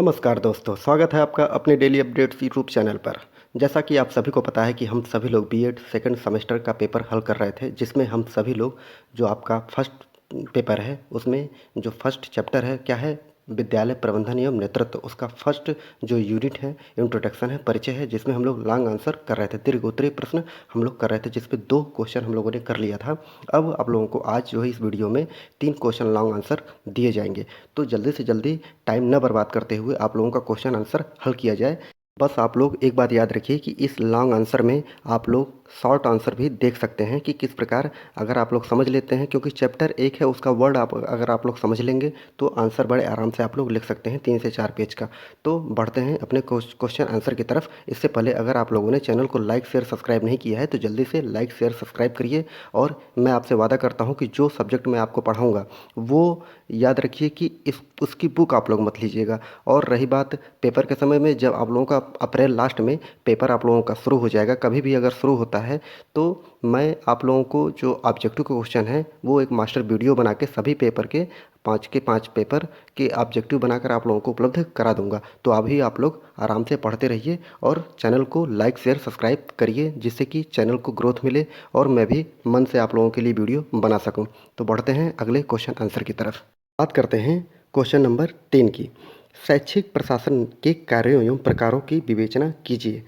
नमस्कार दोस्तों, स्वागत है आपका अपने डेली अपडेट्स यूट्यूब चैनल पर। जैसा कि आप सभी को पता है कि हम सभी लोग बीएड सेकंड सेमेस्टर का पेपर हल कर रहे थे, जिसमें हम सभी लोग जो आपका फर्स्ट पेपर है, उसमें जो फर्स्ट चैप्टर है क्या है, विद्यालय प्रबंधन एवं नेतृत्व, उसका फर्स्ट जो यूनिट है इंट्रोडक्शन है, परिचय है, जिसमें हम लोग लॉन्ग आंसर कर रहे थे, दीर्घ उत्तरीय प्रश्न हम लोग कर रहे थे, जिसपे 2 क्वेश्चन हम लोगों ने कर लिया था। अब आप लोगों को आज जो है इस वीडियो में 3 क्वेश्चन लॉन्ग आंसर दिए जाएंगे, तो जल्दी से जल्दी टाइम न बर्बाद करते हुए आप लोगों का क्वेश्चन आंसर हल किया जाए। बस आप लोग एक बात याद रखिए कि इस लॉन्ग आंसर में आप लोग शॉर्ट आंसर भी देख सकते हैं कि किस प्रकार अगर आप लोग समझ लेते हैं, क्योंकि चैप्टर एक है, उसका वर्ड आप अगर आप लोग समझ लेंगे तो आंसर बड़े आराम से आप लोग लिख सकते हैं 3 से 4 पेज का। तो बढ़ते हैं अपने क्वेश्चन आंसर की तरफ। इससे पहले अगर आप लोगों ने चैनल को लाइक शेयर सब्सक्राइब नहीं किया है तो जल्दी से लाइक शेयर सब्सक्राइब करिए। और मैं आपसे वादा करता हूँ कि जो सब्जेक्ट मैं आपको पढ़ाऊँगा वो याद रखिए कि इस उसकी बुक आप लोग मत लीजिएगा। और रही बात पेपर के समय में, जब आप लोगों का अप्रैल लास्ट में पेपर आप लोगों का शुरू हो जाएगा, कभी भी अगर शुरू होता है तो मैं आप लोगों को जो ऑब्जेक्टिव के क्वेश्चन हैं वो एक मास्टर वीडियो बना के सभी पेपर के 5 के 5 पेपर के ऑब्जेक्टिव बनाकर आप लोगों को उपलब्ध करा दूंगा। तो अभी आप लोग आराम से पढ़ते रहिए और चैनल को लाइक शेयर सब्सक्राइब करिए, जिससे कि चैनल को ग्रोथ मिले और मैं भी मन से आप लोगों के लिए वीडियो बना सकूं। तो बढ़ते हैं अगले क्वेश्चन आंसर की तरफ। बात करते हैं क्वेश्चन नंबर 3 की। शैक्षिक प्रशासन के कार्यों एवं प्रकारों की विवेचना कीजिए।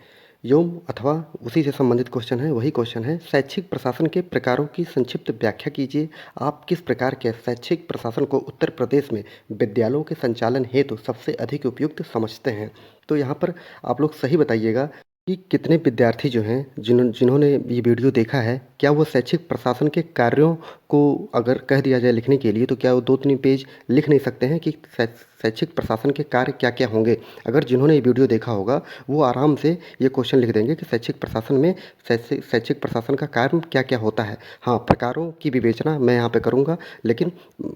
एवं अथवा उसी से संबंधित क्वेश्चन है, वही क्वेश्चन है, शैक्षिक प्रशासन के प्रकारों की संक्षिप्त व्याख्या कीजिए। आप किस प्रकार के शैक्षिक प्रशासन को उत्तर प्रदेश में विद्यालयों के संचालन हेतु सबसे अधिक उपयुक्त समझते हैं? तो यहाँ पर आप लोग सही बताइएगा कि कितने विद्यार्थी जो हैं जिन्होंने ये वीडियो देखा है, क्या वो शैक्षिक प्रशासन के कार्यों को अगर कह दिया जाए लिखने के लिए तो क्या वो 2-3 पेज लिख नहीं सकते हैं कि शैक्षिक प्रशासन के कार्य क्या-क्या होंगे? अगर जिन्होंने ये वीडियो देखा होगा वो आराम से ये क्वेश्चन लिख देंगे कि शैक्षिक प्रशासन में शैक्षिक प्रशासन का कार्य क्या-क्या होता है। हाँ, प्रकारों की विवेचना मैं यहाँ पे करूँगा, लेकिन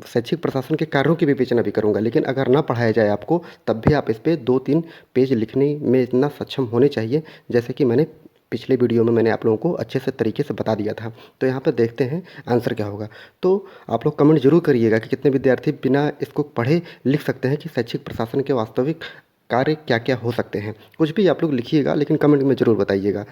शैक्षिक प्रशासन के कार्यों की विवेचना भी करूँगा। लेकिन अगर ना पढ़ाया जाए आपको, तब भी आप इस पे 2-3 पेज लिखने में इतना सक्षम होने चाहिए, जैसे कि मैंने पिछले वीडियो में मैंने आप लोगों को अच्छे से तरीके से बता दिया था। तो यहाँ पे देखते हैं आंसर क्या होगा। तो आप लोग कमेंट ज़रूर करिएगा कि कितने विद्यार्थी बिना इसको पढ़े लिख सकते हैं कि शैक्षिक प्रशासन के वास्तविक कार्य क्या-क्या हो सकते हैं। कुछ भी आप लोग लिखिएगा, लेकिन कमेंट में ज़रूर बताइएगा।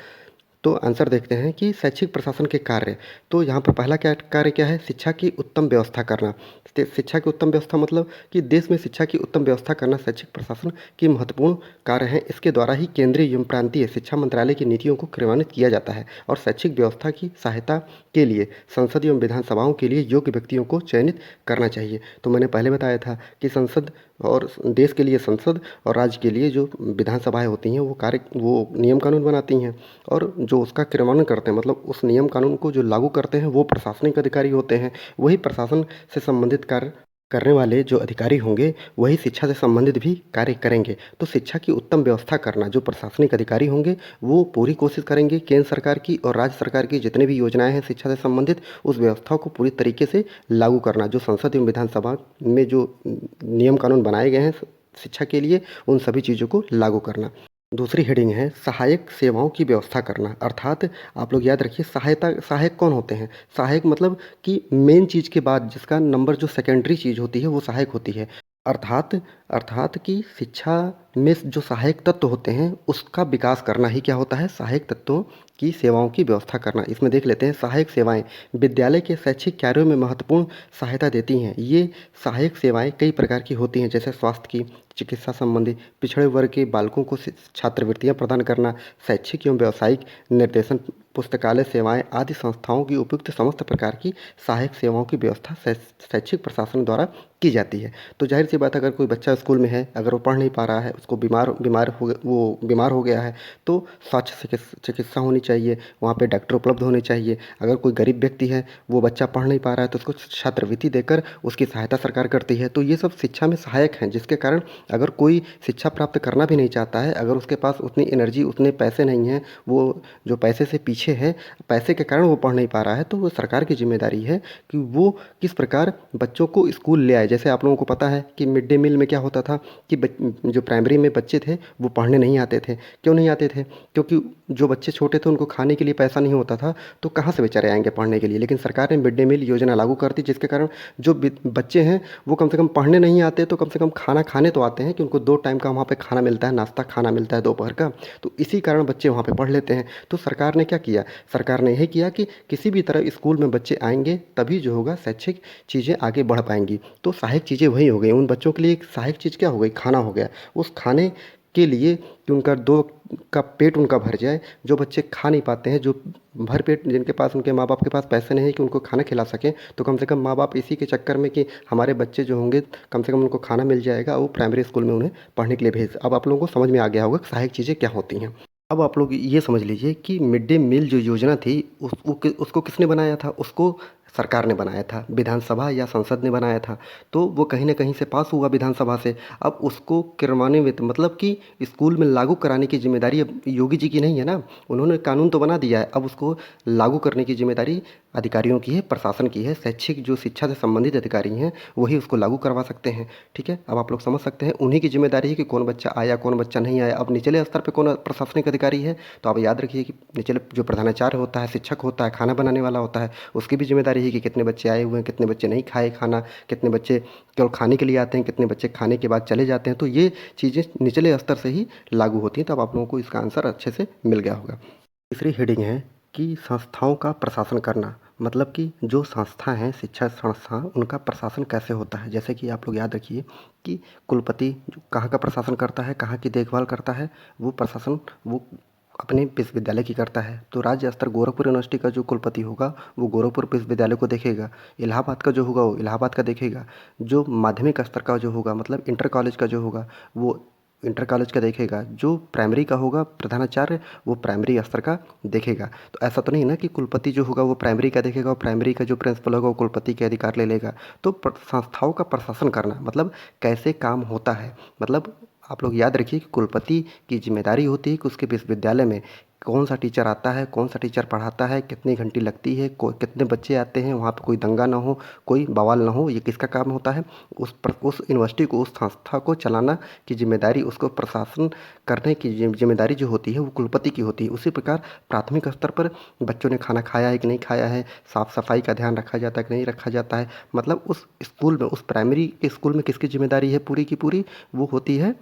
तो आंसर देखते हैं कि शैक्षिक प्रशासन के कार्य। तो यहाँ पर पहला क्या कार्य क्या है? शिक्षा की उत्तम व्यवस्था करना। शिक्षा की उत्तम व्यवस्था मतलब कि देश में शिक्षा की उत्तम व्यवस्था करना शैक्षिक प्रशासन की महत्वपूर्ण कार्य है। इसके द्वारा ही केंद्रीय एवं प्रांतीय शिक्षा मंत्रालय की नीतियों को क्रियान्वित किया जाता है और शैक्षिक व्यवस्था की सहायता के लिए संसद एवं विधानसभाओं के लिए योग्य व्यक्तियों को चयनित करना चाहिए। तो मैंने पहले बताया था कि संसद और देश के लिए संसद और राज्य के लिए जो विधानसभाएं होती हैं वो नियम कानून बनाती हैं, और जो उसका क्रियान्वयन करते हैं, मतलब उस नियम कानून को जो लागू करते हैं, वो प्रशासनिक अधिकारी होते हैं। वही प्रशासन से संबंधित कार्य करने वाले जो अधिकारी होंगे वही शिक्षा से संबंधित भी कार्य करेंगे। तो शिक्षा की उत्तम व्यवस्था करना, जो प्रशासनिक अधिकारी होंगे वो पूरी कोशिश करेंगे केंद्र सरकार की और राज्य सरकार की जितनी भी योजनाएं हैं शिक्षा से संबंधित, उस व्यवस्था को पूरी तरीके से लागू करना। जो संसद एवं विधानसभा में जो नियम कानून बनाए गए हैं शिक्षा के लिए, उन सभी चीज़ों को लागू करना। दूसरी हेडिंग है सहायक सेवाओं की व्यवस्था करना। अर्थात आप लोग याद रखिए, सहायक कौन होते हैं? सहायक मतलब कि मेन चीज़ के बाद जिसका नंबर जो सेकेंडरी चीज़ होती है वो सहायक होती है। अर्थात अर्थात कि शिक्षा में जो सहायक तत्व होते हैं उसका विकास करना ही क्या होता है? सहायक तत्वों की सेवाओं की व्यवस्था करना। इसमें देख लेते हैं, सहायक सेवाएं विद्यालय के शैक्षिक कार्यों में महत्वपूर्ण सहायता देती हैं। ये सहायक सेवाएं कई प्रकार की होती हैं, जैसे स्वास्थ्य की, चिकित्सा संबंधी, पिछड़े वर्ग के बालकों को छात्रवृत्तियां प्रदान करना, शैक्षिक एवं व्यावसायिक निर्देशन, पुस्तकालय सेवाएं आदि संस्थाओं की उपयुक्त समस्त प्रकार की सहायक सेवाओं की व्यवस्था शैक्षिक प्रशासन द्वारा की जाती है। तो जाहिर सी बात है, अगर कोई बच्चा स्कूल में है, अगर वो पढ़ नहीं पा रहा है, उसको बीमार हो गया है, तो स्वास्थ्य चिकित्सा होनी चाहिए, वहाँ पे डॉक्टर उपलब्ध होने चाहिए। अगर कोई गरीब व्यक्ति है, वो बच्चा पढ़ नहीं पा रहा है, तो उसको छात्रवृत्ति देकर उसकी सहायता सरकार करती है। तो ये सब शिक्षा में सहायक हैं, जिसके कारण अगर कोई शिक्षा प्राप्त करना भी नहीं चाहता है, अगर उसके पास उतनी एनर्जी, उतने पैसे नहीं हैं, वो जो पैसे से पीछे है, पैसे के कारण वो पढ़ नहीं पा रहा है, तो वो सरकार की जिम्मेदारी है कि वो किस प्रकार बच्चों को स्कूल ले आए। जैसे आप लोगों को पता है कि मिड डे मील में क्या होता था कि जो प्राइमरी में बच्चे थे वो पढ़ने नहीं आते थे। क्यों नहीं आते थे? क्योंकि जो बच्चे छोटे थे उनको खाने के लिए पैसा नहीं होता था, तो कहाँ से बेचारे आएँगे पढ़ने के लिए? लेकिन सरकार ने मिड डे मील योजना लागू कर दी, जिसके कारण जो बच्चे हैं वो कम से कम पढ़ने नहीं आते तो कम से कम खाना खाने तो आते हैं, कि उनको 2 टाइम का वहाँ पे खाना मिलता है, नाश्ता खाना मिलता है दोपहर का। तो इसी कारण बच्चे वहाँ पे पढ़ लेते हैं। तो सरकार ने क्या किया? सरकार ने यही किया कि किसी भी तरह स्कूल में बच्चे आएँगे तभी जो होगा शैक्षिक चीज़ें आगे बढ़ पाएँगी। तो सहायक चीज़ें वही हो गई। उन बच्चों के लिए एक सहायक चीज़ क्या हो गई? खाना हो गया। उस खाने के लिए कि उनका 2 का पेट उनका भर जाए, जो बच्चे खा नहीं पाते हैं, जो भर पेट जिनके पास उनके माँ-बाप के पास पैसे नहीं है कि उनको खाना खिला सकें, तो कम से कम माँ-बाप इसी के चक्कर में कि हमारे बच्चे जो होंगे कम से कम उनको खाना मिल जाएगा, वो प्राइमरी स्कूल में उन्हें पढ़ने के लिए भेज। अब आप लोगों को समझ में आ गया होगा कि सहायक चीज़ें क्या होती हैं। अब आप लोग ये समझ लीजिए कि मिड डे मील जो योजना थी उसको किसने बनाया था? उसको सरकार ने बनाया था, विधानसभा या संसद ने बनाया था। तो वो कहीं न कहीं से पास हुआ विधानसभा से। अब उसको क्रियान्वित मतलब कि स्कूल में लागू कराने की ज़िम्मेदारी अब योगी जी की नहीं है ना। उन्होंने कानून तो बना दिया है, अब उसको लागू करने की ज़िम्मेदारी अधिकारियों की है, प्रशासन की है। शैक्षिक जो शिक्षा से संबंधित अधिकारी हैं, वही उसको लागू करवा सकते हैं। ठीक है? अब आप लोग समझ सकते हैं, उन्हीं की ज़िम्मेदारी है कि कौन बच्चा आया, कौन बच्चा नहीं आया। अब निचले स्तर पे कौन प्रशासनिक अधिकारी है, तो आप याद रखिए कि निचले जो प्रधानाचार्य होता है, शिक्षक होता है, खाना बनाने वाला होता है, उसकी भी ज़िम्मेदारी है कि कितने बच्चे आए हुए हैं, कितने बच्चे नहीं खाए खाना, कितने बच्चे केवल खाने के लिए आते हैं, कितने बच्चे खाने के बाद चले जाते हैं। तो ये चीज़ें निचले स्तर से ही लागू होती हैं। तब आप लोगों को इसका आंसर अच्छे से मिल गया होगा। तीसरी हेडिंग है कि संस्थाओं का प्रशासन करना, मतलब कि जो संस्था हैं, शिक्षा संस्था, उनका प्रशासन कैसे होता है। जैसे कि आप लोग याद रखिए कि कुलपति जो कहाँ का प्रशासन करता है, कहाँ की देखभाल करता है, वो प्रशासन वो अपने विश्वविद्यालय की करता है। तो राज्य स्तर गोरखपुर यूनिवर्सिटी का जो कुलपति होगा वो गोरखपुर विश्वविद्यालय को देखेगा। इलाहाबाद का जो होगा वो इलाहाबाद का देखेगा। जो माध्यमिक स्तर का जो होगा, मतलब इंटर कॉलेज का जो होगा, वो इंटर कॉलेज का देखेगा। जो प्राइमरी का होगा प्रधानाचार्य, वो प्राइमरी स्तर का देखेगा। तो ऐसा तो नहीं ना कि कुलपति जो होगा वो प्राइमरी का देखेगा और प्राइमरी का जो प्रिंसिपल होगा वो कुलपति के अधिकार ले लेगा। तो संस्थाओं का प्रशासन करना मतलब कैसे काम होता है, मतलब आप लोग याद रखिए कि कुलपति की जिम्मेदारी होती है कि उसके विश्वविद्यालय में कौन सा टीचर आता है, कौन सा टीचर पढ़ाता है, कितनी घंटी लगती है, कितने बच्चे आते हैं, वहाँ पे कोई दंगा ना हो, कोई बवाल ना हो। ये किसका काम होता है? उस यूनिवर्सिटी को, उस संस्था को चलाना की जिम्मेदारी, उसको प्रशासन करने की जिम्मेदारी जो होती है वो कुलपति की होती है। उसी प्रकार प्राथमिक स्तर पर बच्चों ने खाना खाया है कि नहीं खाया है, साफ सफाई का ध्यान रखा जाता है कि नहीं रखा जाता है, मतलब उस स्कूल में, उस प्राइमरी के स्कूल में किसकी जिम्मेदारी है पूरी की पूरी? वो होती है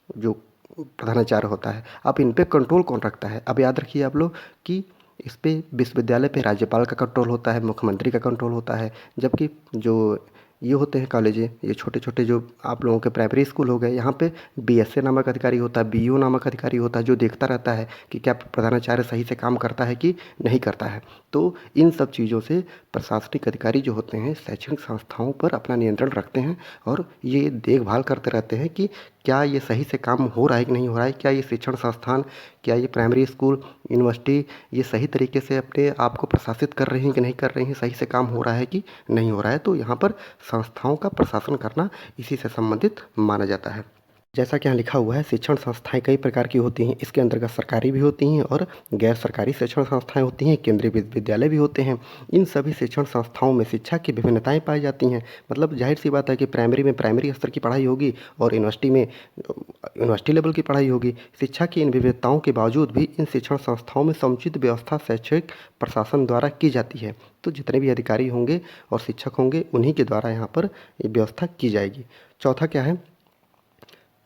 जो प्रधानाचार्य होता है। अब इन पे कंट्रोल कौन रखता है? अब याद रखिए आप लोग कि इस पे विश्वविद्यालय पे राज्यपाल का कंट्रोल होता है, मुख्यमंत्री का कंट्रोल होता है। जबकि जो ये होते हैं कॉलेजें, ये छोटे-छोटे जो आप लोगों के प्राइमरी स्कूल हो गए, यहाँ पे बीएसए नामक अधिकारी होता है, बीईओ नामक अधिकारी होता है, जो देखता रहता है कि क्या प्रधानाचार्य सही से काम करता है कि नहीं करता है। तो इन सब चीज़ों से प्रशासनिक अधिकारी जो होते हैं शैक्षणिक संस्थाओं पर अपना नियंत्रण रखते हैं और ये देखभाल करते रहते हैं कि क्या ये सही से काम हो रहा है कि नहीं हो रहा है, क्या ये शिक्षण संस्थान, क्या ये प्राइमरी स्कूल, यूनिवर्सिटी ये सही तरीके से अपने आप को प्रशासित कर रही हैं कि नहीं कर रही हैं, सही से काम हो रहा है कि नहीं हो रहा है। तो यहाँ पर संस्थाओं का प्रशासन करना इसी से संबंधित माना जाता है। जैसा कि यहाँ लिखा हुआ है, शिक्षण संस्थाएं कई प्रकार की होती हैं। इसके अंतर्गत सरकारी भी होती हैं और गैर सरकारी शिक्षण संस्थाएं होती हैं, केंद्रीय विश्वविद्यालय भी होते हैं। इन सभी शिक्षण संस्थाओं में शिक्षा की विभिन्नताएं पाई जाती हैं। मतलब जाहिर सी बात है कि प्राइमरी में प्राइमरी स्तर की पढ़ाई होगी और यूनिवर्सिटी में यूनिवर्सिटी लेवल की पढ़ाई होगी। शिक्षा की इन विविधताओं के बावजूद भी इन शिक्षण संस्थाओं में समुचित व्यवस्था शैक्षिक प्रशासन द्वारा की जाती है। तो जितने भी अधिकारी होंगे और शिक्षक होंगे उन्हीं के द्वारा यहाँ पर ये व्यवस्था की जाएगी। चौथा क्या है?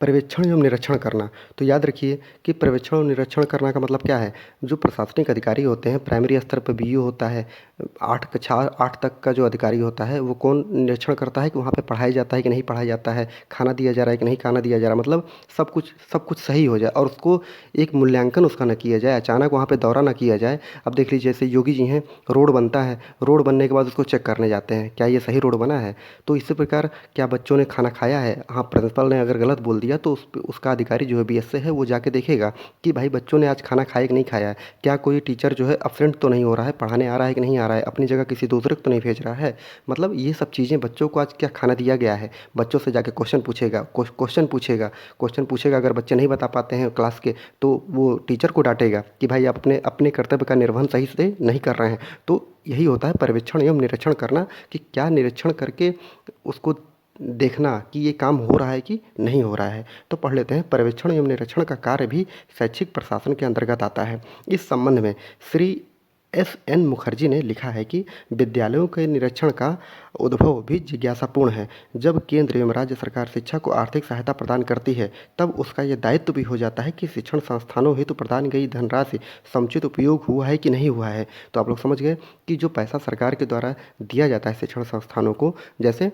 पर्यवेक्षण एवं निरीक्षण करना। तो याद रखिए कि पर्यवेक्षण और निरीक्षण करना का मतलब क्या है? जो प्रशासनिक अधिकारी होते हैं, प्राइमरी स्तर पर बीईओ होता है, 8 कक्षा 8 तक का जो अधिकारी होता है वो कौन निरीक्षण करता है कि वहाँ पे पढ़ाया जाता है कि नहीं पढ़ाया जाता है, खाना दिया जा रहा है कि नहीं खाना दिया जा रहा है, मतलब सब कुछ सही हो जाए और उसको एक मूल्यांकन उसका ना किया जाए, अचानक वहाँ पे दौरा ना किया जाए। अब देख लीजिए जैसे योगी जी हैं, रोड बनता है, रोड बनने के बाद उसको चेक करने जाते हैं, क्या ये सही रोड बना है? तो इसी प्रकार क्या बच्चों ने खाना खाया है? हाँ, प्रिंसिपल ने अगर गलत बोल दिया तो उसका अधिकारी जो है बीएसए है वो जाके देखेगा कि भाई बच्चों ने आज खाना खाया कि नहीं खाया है, क्या कोई टीचर जो है एब्सेंट तो नहीं हो रहा है, पढ़ाने आ रहा है कि नहीं आ रहा है, अपनी जगह किसी दूसरे को तो नहीं भेज रहा है। मतलब ये सब चीज़ें, बच्चों को आज क्या खाना दिया गया है, बच्चों से जाके क्वेश्चन पूछेगा। अगर बच्चे नहीं बता पाते हैं क्लास के तो वो टीचर को डांटेगा कि भाई आप अपने अपने कर्तव्य का निर्वहन सही से नहीं कर रहे हैं। तो यही होता है पर्यवेक्षण एवं निरीक्षण करना कि क्या निरीक्षण करके उसको देखना कि ये काम हो रहा है कि नहीं हो रहा है। तो पढ़ लेते हैं, पर्यवेक्षण एवं निरीक्षण का कार्य भी शैक्षिक प्रशासन के अंतर्गत आता है। इस संबंध में श्री एस.एन. मुखर्जी ने लिखा है कि विद्यालयों के निरीक्षण का उद्भव भी जिज्ञासापूर्ण है। जब केंद्र एवं राज्य सरकार शिक्षा को आर्थिक सहायता प्रदान करती है, तब उसका यह दायित्व भी हो जाता है कि शिक्षण संस्थानों हेतु प्रदान गई धनराशि समुचित उपयोग हुआ है कि नहीं हुआ है। तो आप लोग समझ गए कि जो पैसा सरकार के द्वारा दिया जाता है शिक्षण संस्थानों को, जैसे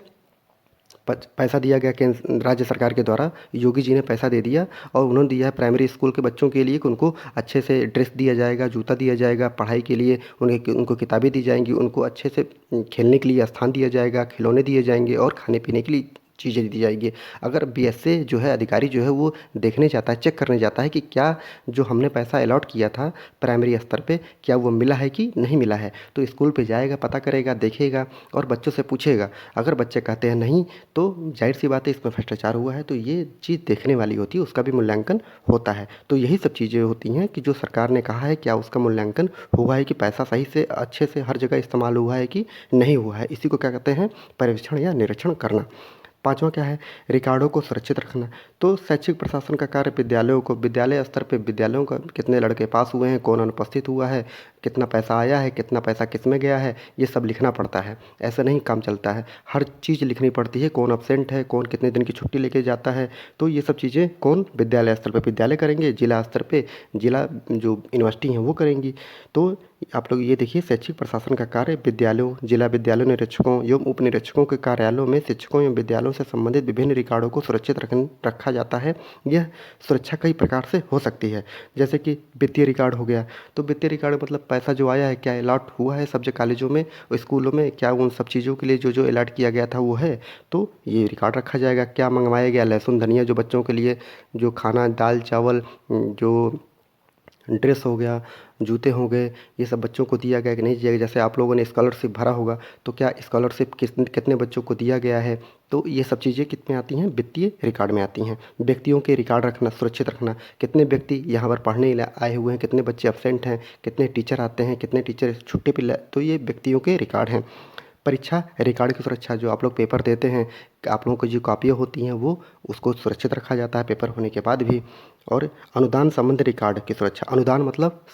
पैसा दिया गया केंद्र राज्य सरकार के द्वारा, योगी जी ने पैसा दे दिया और उन्होंने दिया है प्राइमरी स्कूल के बच्चों के लिए कि उनको अच्छे से ड्रेस दिया जाएगा, जूता दिया जाएगा, पढ़ाई के लिए उनको किताबें दी जाएंगी, उनको अच्छे से खेलने के लिए स्थान दिया जाएगा, खिलौने दिए जाएंगे और खाने पीने के लिए चीज़ें दी जाएगी। अगर बीएसए जो है अधिकारी जो है वो देखने जाता है, चेक करने जाता है कि क्या जो हमने पैसा अलॉट किया था प्राइमरी स्तर पे, क्या वो मिला है कि नहीं मिला है, तो स्कूल पे जाएगा, पता करेगा, देखेगा और बच्चों से पूछेगा। अगर बच्चे कहते हैं नहीं, तो जाहिर सी बात है इसमें भ्रष्टाचार हुआ है, तो ये चीज़ देखने वाली होती है, उसका भी मूल्यांकन होता है। तो यही सब चीज़ें होती हैं कि जो सरकार ने कहा है क्या उसका मूल्यांकन हुआ है कि पैसा सही से अच्छे से हर जगह इस्तेमाल हुआ है कि नहीं हुआ है। इसी को क्या कहते हैं, पर्यवेक्षण या निरीक्षण करना। पाँचवां क्या है, रिकॉर्डों को सुरक्षित रखना। तो शैक्षिक प्रशासन का कार्य विद्यालयों को, विद्यालय स्तर पे विद्यालयों का कितने लड़के पास हुए हैं, कौन अनुपस्थित हुआ है, कितना पैसा आया है, कितना पैसा किस में गया है, ये सब लिखना पड़ता है। ऐसा नहीं काम चलता है, हर चीज़ लिखनी पड़ती है, कौन अब्सेंट है, कौन कितने दिन की छुट्टी लेके जाता है। तो ये सब चीज़ें कौन विद्यालय स्तर पे विद्यालय करेंगे, जिला स्तर पे जिला जो यूनिवर्सिटी हैं वो करेंगी। तो आप लोग ये देखिए, शैक्षिक प्रशासन का कार्य विद्यालयों, जिला विद्यालयों निरीक्षकों एवं उप निरीक्षकों के कार्यालयों में शिक्षकों एवं विद्यालयों से संबंधित विभिन्न रिकॉर्डों को सुरक्षित रखा जाता है। यह सुरक्षा कई प्रकार से हो सकती है, जैसे कि वित्तीय रिकॉर्ड हो गया। तो वित्तीय रिकॉर्ड मतलब पैसा जो आया है, क्या अलॉट हुआ है सब जगह कॉलेजों में और स्कूलों में, क्या उन सब चीज़ों के लिए जो जो अलॉट किया गया था वो है, तो ये रिकॉर्ड रखा जाएगा। क्या मंगवाया गया, लहसुन धनिया जो बच्चों के लिए जो खाना, दाल चावल, जो ड्रेस हो गया, जूते हो गए, ये सब बच्चों को दिया गया कि नहीं दिया गया। जैसे आप लोगों ने स्कॉलरशिप भरा होगा, तो क्या स्कॉलरशिप कितने बच्चों को दिया गया है, तो ये सब चीज़ें कित में आती हैं, वित्तीय रिकॉर्ड में आती हैं। व्यक्तियों के रिकॉर्ड रखना, सुरक्षित रखना, कितने व्यक्ति यहाँ पर पढ़ने आए हुए हैं, कितने बच्चे एब्सेंट हैं, कितने टीचर आते हैं, कितने टीचर छुट्टी पे, तो ये व्यक्तियों के रिकॉर्ड हैं। परीक्षा रिकॉर्ड की सुरक्षा, जो आप लोग पेपर देते हैं, आप लोगों की जो कॉपियाँ होती हैं वो उसको सुरक्षित रखा जाता है पेपर होने के बाद भी। और अनुदान संबंधी रिकॉर्ड की सुरक्षा, अनुदान मतलब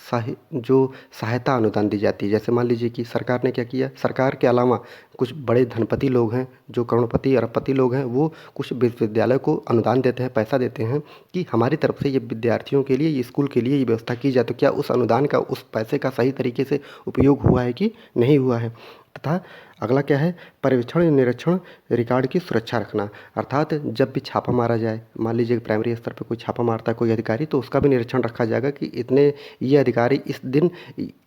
जो सहायता अनुदान दी जाती है। जैसे मान लीजिए कि सरकार ने क्या किया, सरकार के अलावा कुछ बड़े धनपति लोग हैं, जो करोड़पति अरबपति लोग हैं, वो कुछ विश्वविद्यालय को अनुदान देते हैं, पैसा देते हैं कि हमारी तरफ से ये विद्यार्थियों के लिए, ये स्कूल के लिए ये व्यवस्था की जाए। तो क्या उस अनुदान का, उस पैसे का सही तरीके से उपयोग हुआ है कि नहीं हुआ है। तथा अगला क्या है, पर्यवेक्षण निरीक्षण रिकॉर्ड की सुरक्षा रखना। अर्थात जब भी छापा मारा जाए, मान लीजिए प्राइमरी स्तर पे कोई छापा मारता है कोई अधिकारी, तो उसका भी निरीक्षण रखा जाएगा कि इतने ये अधिकारी इस दिन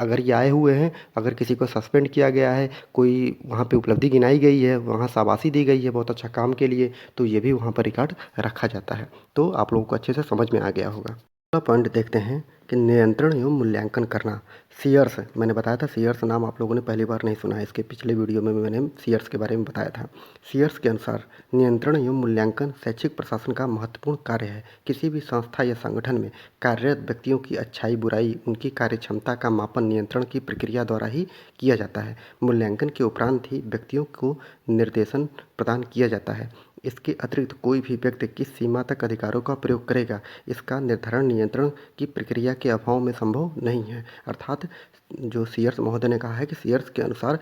अगर ये आए हुए हैं, अगर किसी को सस्पेंड किया गया है, कोई वहाँ पे उपलब्धि गिनाई गई है, वहाँ शाबाशी दी गई है बहुत अच्छा काम के लिए, तो ये भी वहाँ पर रिकॉर्ड रखा जाता है। तो आप लोगों को अच्छे से समझ में आ गया होगा। अगला पॉइंट देखते हैं कि नियंत्रण एवं मूल्यांकन करना। सीयर्स, मैंने बताया था सीयर्स नाम आप लोगों ने पहली बार नहीं सुना है, इसके पिछले वीडियो में मैंने सीयर्स के बारे में बताया था। सीयर्स के अनुसार नियंत्रण एवं मूल्यांकन शैक्षिक प्रशासन का महत्वपूर्ण कार्य है। किसी भी संस्था या संगठन में कार्यरत व्यक्तियों की अच्छाई बुराई, उनकी कार्यक्षमता का मापन नियंत्रण की प्रक्रिया द्वारा ही किया जाता है। मूल्यांकन के उपरांत ही व्यक्तियों को निर्देशन प्रदान किया जाता है। इसके अतिरिक्त कोई भी व्यक्ति किस सीमा तक अधिकारों का प्रयोग करेगा, इसका निर्धारण नियंत्रण की प्रक्रिया के अभाव में संभव नहीं है। अर्थात जो सीयर्स महोदय ने कहा है कि सीयर्स के अनुसार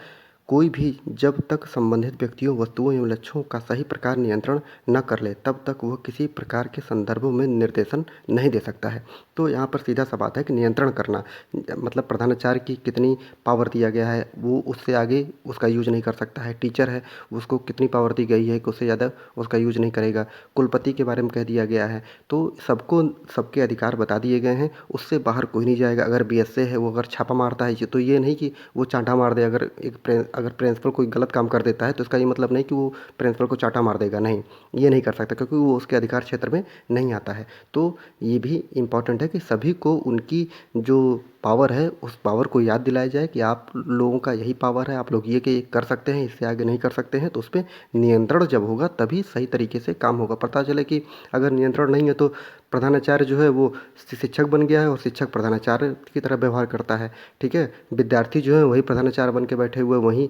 कोई भी जब तक संबंधित व्यक्तियों, वस्तुओं एवं लक्ष्यों का सही प्रकार नियंत्रण न कर ले, तब तक वह किसी प्रकार के संदर्भों में निर्देशन नहीं दे सकता है। तो यहाँ पर सीधा सा बात है कि नियंत्रण करना मतलब प्रधानाचार्य की कितनी पावर दिया गया है, वो उससे आगे उसका यूज नहीं कर सकता है। टीचर है, उसको कितनी पावर दी गई है कि उससे ज़्यादा उसका यूज नहीं करेगा। कुलपति के बारे में कह दिया गया है, तो सबको सबके अधिकार बता दिए गए हैं, उससे बाहर कोई नहीं जाएगा। अगर बीएसए है, वो अगर छापा मारता है तो ये नहीं कि वो चांटा मार दे। अगर प्रिंसिपल कोई गलत काम कर देता है तो इसका ये मतलब नहीं कि वो प्रिंसिपल को चांटा मार देगा, नहीं, ये नहीं कर सकता, क्योंकि वो उसके अधिकार क्षेत्र में नहीं आता है। तो ये भी इम्पॉर्टेंट है कि सभी को उनकी जो पावर है उस पावर को याद दिलाया जाए कि आप लोगों का यही पावर है, आप लोग ये कर सकते हैं, इससे आगे नहीं कर सकते हैं। तो उस पर नियंत्रण जब होगा तभी सही तरीके से काम होगा। पता चले कि अगर नियंत्रण नहीं है तो प्रधानाचार्य जो है वो शिक्षक बन गया है और शिक्षक प्रधानाचार्य की तरह व्यवहार करता है, ठीक है। विद्यार्थी जो है वही प्रधानाचार्य बन के बैठे हुए, वहीं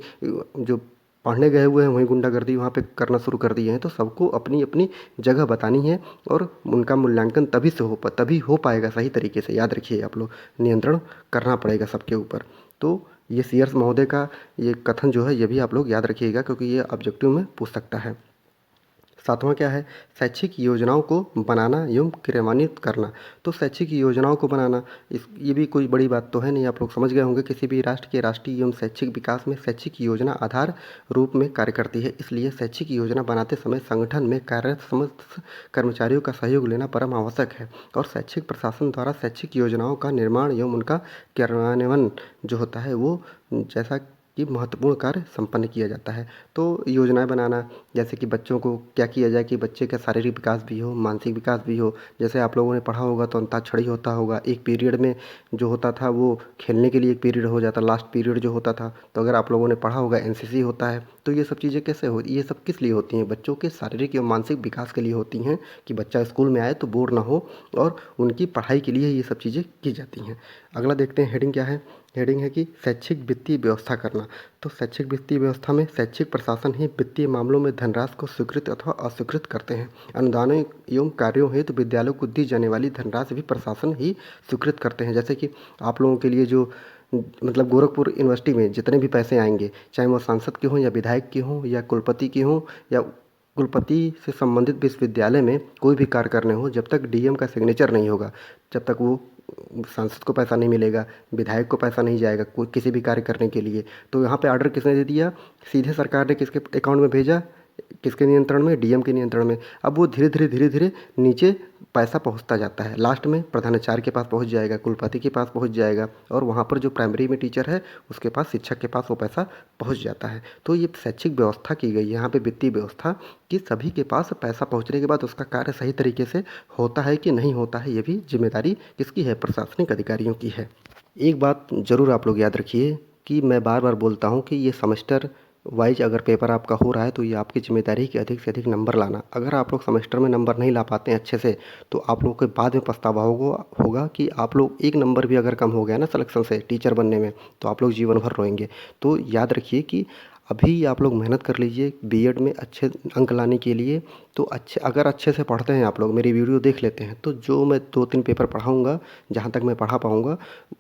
जो पढ़ने गए हुए हैं वहीं गुंडागर्दी वहाँ पे करना शुरू कर दिए हैं। तो सबको अपनी अपनी जगह बतानी है और उनका मूल्यांकन तभी हो पाएगा सही तरीके से। याद रखिए आप लोग, नियंत्रण करना पड़ेगा सबके ऊपर। तो ये सीयर्स महोदय का ये कथन जो है ये भी आप लोग याद रखिएगा, क्योंकि ये ऑब्जेक्टिव में पूछ सकता है। सातवां क्या है, शैक्षिक योजनाओं को बनाना एवं क्रियान्वित करना। तो शैक्षिक योजनाओं को बनाना, ये भी कोई बड़ी बात तो है नहीं। आप लोग समझ गए होंगे, किसी भी राष्ट्र के राष्ट्रीय एवं शैक्षिक विकास में शैक्षिक योजना आधार रूप में कार्य करती है। इसलिए शैक्षिक योजना बनाते समय संगठन में कार्यरत समस्त कर्मचारियों का सहयोग लेना परम आवश्यक है और शैक्षिक प्रशासन द्वारा शैक्षिक योजनाओं का निर्माण एवं उनका क्रियान्वयन जो होता है वो जैसा कि महत्वपूर्ण कार्य संपन्न किया जाता है। तो योजनाएं बनाना, जैसे कि बच्चों को क्या किया जाए कि बच्चे का शारीरिक विकास भी हो, मानसिक विकास भी हो। जैसे आप लोगों ने पढ़ा होगा तो अंताक्षरी होता होगा, एक पीरियड में जो होता था वो खेलने के लिए एक पीरियड हो जाता, लास्ट पीरियड जो होता था। तो अगर आप लोगों ने पढ़ा होगा एनसीसी होता है। तो ये सब चीज़ें कैसे होती, ये सब किस लिए होती हैं? बच्चों के शारीरिक एवं मानसिक विकास के लिए होती हैं, कि बच्चा स्कूल में आए तो बोर ना हो, और उनकी पढ़ाई के लिए ये सब चीज़ें की जाती हैं। अगला देखते हैं, हेडिंग क्या है? हेडिंग है कि शैक्षिक वित्तीय व्यवस्था करना। तो शैक्षिक वित्तीय व्यवस्था में शैक्षिक प्रशासन ही वित्तीय मामलों में धनराशि को स्वीकृत अथवा अस्वीकृत करते हैं। अनुदानों एवं कार्यों हेतु विद्यालयों को दी जाने वाली धनराशि भी प्रशासन ही स्वीकृत करते हैं। जैसे कि आप लोगों के लिए जो मतलब गोरखपुर यूनिवर्सिटी में जितने भी पैसे आएंगे, चाहे वो सांसद के हों या विधायक के हों या कुलपति के हों या कुलपति से संबंधित विश्वविद्यालय में कोई भी कार्य करने हो, जब तक डीएम का सिग्नेचर नहीं होगा, जब तक वो सांसद को पैसा नहीं मिलेगा, विधायक को पैसा नहीं जाएगा कोई किसी भी कार्य करने के लिए। तो यहाँ पे ऑर्डर किसने दे दिया? सीधे सरकार ने किसके अकाउंट में भेजा? किसके नियंत्रण में? डीएम के नियंत्रण में। अब वो धीरे धीरे नीचे पैसा पहुँचता जाता है, लास्ट में प्रधानाचार्य के पास पहुँच जाएगा, कुलपति के पास पहुँच जाएगा, और वहाँ पर जो प्राइमरी में टीचर है उसके पास, शिक्षक के पास वो पैसा पहुँच जाता है। तो ये शैक्षिक व्यवस्था की गई है यहाँ पे, वित्तीय व्यवस्था, कि सभी के पास पैसा पहुँचने के बाद उसका कार्य सही तरीके से होता है कि नहीं होता है, ये भी जिम्मेदारी किसकी है? प्रशासनिक अधिकारियों की है। एक बात ज़रूर आप लोग याद रखिए कि मैं बार बार बोलता हूँ कि ये सेमेस्टर वाइज अगर पेपर आपका हो रहा है तो ये आपकी जिम्मेदारी है कि अधिक से अधिक नंबर लाना। अगर आप लोग सेमेस्टर में नंबर नहीं ला पाते हैं अच्छे से, तो आप लोगों के बाद में पछतावा होगा कि आप लोग एक नंबर भी अगर कम हो गया ना सिलेक्शन से टीचर बनने में, तो आप लोग जीवन भर रोएंगे। तो याद रखिए कि अभी आप लोग मेहनत कर लीजिए बीएड में अच्छे अंक लाने के लिए। तो अगर अच्छे से पढ़ते हैं आप लोग, मेरी वीडियो देख लेते हैं, तो जो मैं 2-3 पेपर पढ़ाऊँगा, जहाँ तक मैं पढ़ा पाऊँगा,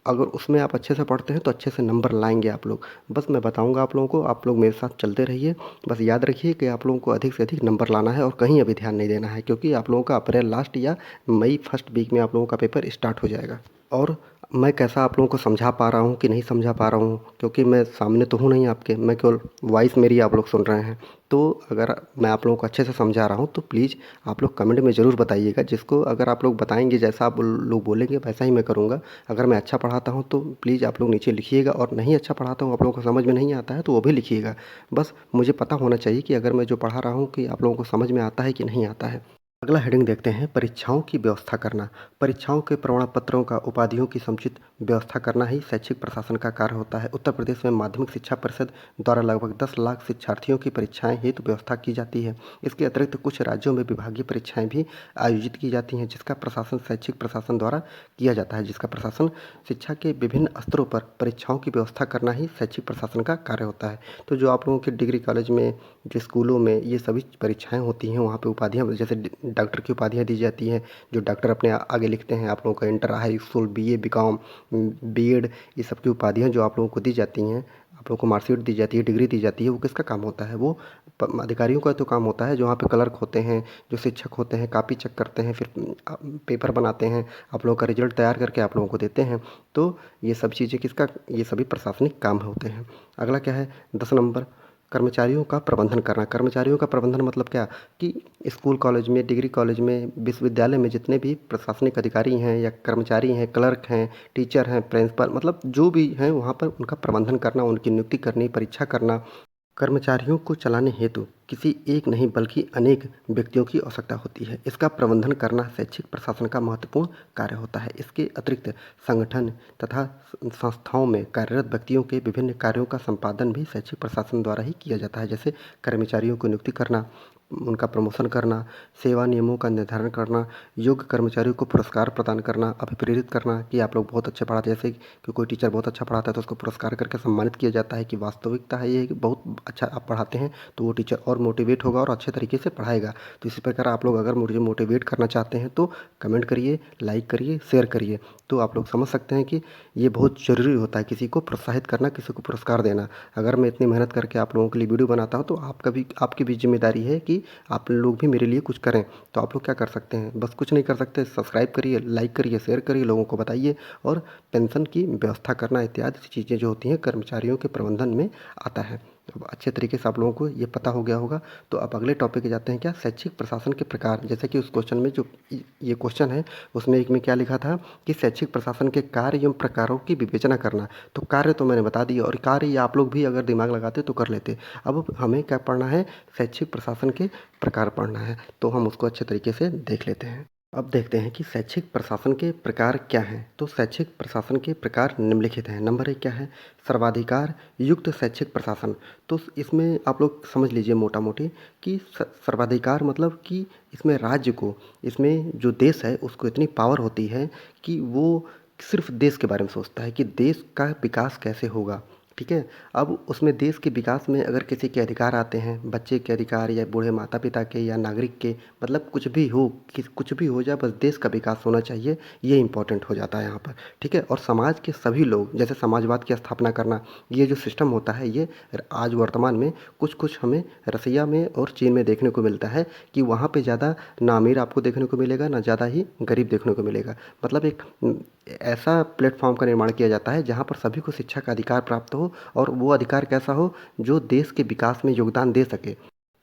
अगर उसमें आप अच्छे से पढ़ते हैं तो अच्छे से नंबर लाएंगे आप लोग। बस मैं बताऊँगा आप लोगों को, आप लोग मेरे साथ चलते रहिए। बस याद रखिए कि आप लोगों को अधिक से अधिक नंबर लाना है और कहीं अभी ध्यान नहीं देना है, क्योंकि आप लोगों का अप्रैल लास्ट या मई फर्स्ट वीक में आप लोगों का पेपर स्टार्ट हो जाएगा। और मैं कैसा आप लोगों को समझा पा रहा हूँ कि नहीं समझा पा रहा हूँ, क्योंकि मैं सामने तो हूँ नहीं आपके, मैं केवल वॉइस मेरी आप लोग सुन रहे हैं। तो अगर मैं आप लोगों को अच्छे से समझा रहा हूँ तो प्लीज़ आप लोग कमेंट में ज़रूर बताइएगा। जिसको अगर आप लोग बताएंगे, जैसा आप लोग बोलेंगे वैसा ही मैं करूँगा। अगर मैं अच्छा पढ़ाता हूँ तो प्लीज़ आप लोग नीचे लिखिएगा, और नहीं अच्छा पढ़ाता हूँ, आप लोगों को समझ में नहीं आता है तो वो भी लिखिएगा। बस मुझे पता होना चाहिए कि अगर मैं जो पढ़ा रहा हूँ कि आप लोगों को समझ में आता है कि नहीं आता है। अगला हेडिंग देखते हैं, परीक्षाओं की व्यवस्था करना। परीक्षाओं के प्रमाण पत्रों का उपाधियों की समुचित व्यवस्था करना ही शैक्षिक प्रशासन का कार्य होता है। उत्तर प्रदेश में माध्यमिक शिक्षा परिषद द्वारा लगभग 10 लाख शिक्षार्थियों की परीक्षाएं हेतु व्यवस्था की जाती है। इसके अतिरिक्त कुछ राज्यों में विभागीय परीक्षाएं भी आयोजित की जाती हैं, जिसका प्रशासन शैक्षिक प्रशासन द्वारा किया जाता है। जिसका प्रशासन शिक्षा के विभिन्न स्तरों पर परीक्षाओं की व्यवस्था करना ही शैक्षिक प्रशासन का कार्य होता है। तो जो आप लोगों के डिग्री कॉलेज में, जो स्कूलों में ये सभी परीक्षाएं होती हैं, वहाँ पे उपाधियाँ, जैसे डॉक्टर की उपाधियाँ दी जाती हैं, जो डॉक्टर अपने आगे लिखते हैं, आप लोगों का inter, high school, BA, BCom, BEd, ये सब की उपाधियाँ जो आप लोगों को दी जाती हैं, आप लोगों को मार्कशीट दी जाती है, डिग्री दी जाती है, वो किसका काम होता है? वो अधिकारियों का तो काम होता है, जो वहाँ पे क्लर्क होते हैं, जो शिक्षक होते हैं, कापी चेक करते हैं, फिर पेपर बनाते हैं, आप लोगों का रिजल्ट तैयार करके आप लोगों को देते हैं। तो ये सब चीज़ें किसका? ये सभी प्रशासनिक काम होते हैं। अगला क्या है? 10 नंबर, कर्मचारियों का प्रबंधन करना। कर्मचारियों का प्रबंधन मतलब क्या? कि स्कूल कॉलेज में, डिग्री कॉलेज में, विश्वविद्यालय में जितने भी प्रशासनिक अधिकारी हैं या कर्मचारी हैं, क्लर्क हैं, टीचर हैं, प्रिंसिपल, मतलब जो भी हैं, वहाँ पर उनका प्रबंधन करना, उनकी नियुक्ति करनी, परीक्षा करना। कर्मचारियों को चलाने हेतु किसी एक नहीं बल्कि अनेक व्यक्तियों की आवश्यकता होती है। इसका प्रबंधन करना शैक्षिक प्रशासन का महत्वपूर्ण कार्य होता है। इसके अतिरिक्त संगठन तथा संस्थाओं में कार्यरत व्यक्तियों के विभिन्न कार्यों का संपादन भी शैक्षिक प्रशासन द्वारा ही किया जाता है। जैसे कर्मचारियों को नियुक्ति करना, उनका प्रमोशन करना, सेवा नियमों का निर्धारण करना, योग्य कर्मचारियों को पुरस्कार प्रदान करना, अभिप्रेरित करना कि आप लोग बहुत अच्छे पढ़ाते हैं। जैसे कि कोई टीचर बहुत अच्छा पढ़ाता है तो उसको पुरस्कार करके सम्मानित किया जाता है कि वास्तविकता है ये है कि बहुत अच्छा आप पढ़ाते हैं, तो वो टीचर और मोटिवेट होगा और अच्छे तरीके से पढ़ाएगा। तो इसी प्रकार आप लोग अगर मुझे मोटिवेट करना चाहते हैं तो कमेंट करिए, लाइक करिए, शेयर करिए। तो आप लोग समझ सकते हैं कि ये बहुत ज़रूरी होता है किसी को प्रोत्साहित करना, किसी को पुरस्कार देना। अगर मैं इतनी मेहनत करके आप लोगों के लिए वीडियो बनाता हूँ तो आपकी भी जिम्मेदारी है कि आप लोग भी मेरे लिए कुछ करें। तो आप लोग क्या कर सकते हैं, बस कुछ नहीं कर सकते, सब्सक्राइब करिए, लाइक करिए, शेयर करिए, लोगों को बताइए। और पेंशन की व्यवस्था करना इत्यादि चीज़ें जो होती हैं कर्मचारियों के प्रबंधन में आता है। अब अच्छे तरीके से आप लोगों को ये पता हो गया होगा। तो अब अगले टॉपिक पे जाते हैं, क्या शैक्षिक प्रशासन के प्रकार। जैसे कि उस क्वेश्चन में जो ये क्वेश्चन है उसमें एक में क्या लिखा था कि शैक्षिक प्रशासन के कार्य एवं प्रकारों की विवेचना करना। तो कार्य तो मैंने बता दिया और कार्य ये आप लोग भी अगर दिमाग लगाते तो कर लेते। अब हमें क्या पढ़ना है, शैक्षिक प्रशासन के प्रकार पढ़ना है, तो हम उसको अच्छे तरीके से देख लेते हैं। अब देखते हैं कि शैक्षिक प्रशासन के प्रकार क्या हैं। तो शैक्षिक प्रशासन के प्रकार निम्नलिखित हैं। नंबर 1 क्या है, सर्वाधिकार युक्त शैक्षिक प्रशासन। तो इसमें आप लोग समझ लीजिए मोटा मोटी कि सर्वाधिकार मतलब कि इसमें राज्य को, इसमें जो देश है उसको इतनी पावर होती है कि वो सिर्फ देश के बारे में सोचता है कि देश का विकास कैसे होगा। ठीक है, अब उसमें देश के विकास में अगर किसी के अधिकार आते हैं, बच्चे के अधिकार या बूढ़े माता पिता के या नागरिक के, मतलब कुछ भी हो, कुछ भी हो जाए, बस देश का विकास होना चाहिए, ये इम्पोर्टेंट हो जाता है यहाँ पर। ठीक है, और समाज के सभी लोग, जैसे समाजवाद की स्थापना करना, ये जो सिस्टम होता है ये आज वर्तमान में कुछ कुछ हमें रसिया में और चीन में देखने को मिलता है कि वहाँ पे ज़्यादा ना अमीर आपको देखने को मिलेगा, ना ज़्यादा ही गरीब देखने को मिलेगा। मतलब एक ऐसा प्लेटफॉर्म का निर्माण किया जाता है जहाँ पर सभी को शिक्षा का अधिकार प्राप्त हो, और वो अधिकार कैसा हो जो देश के विकास में योगदान दे सके।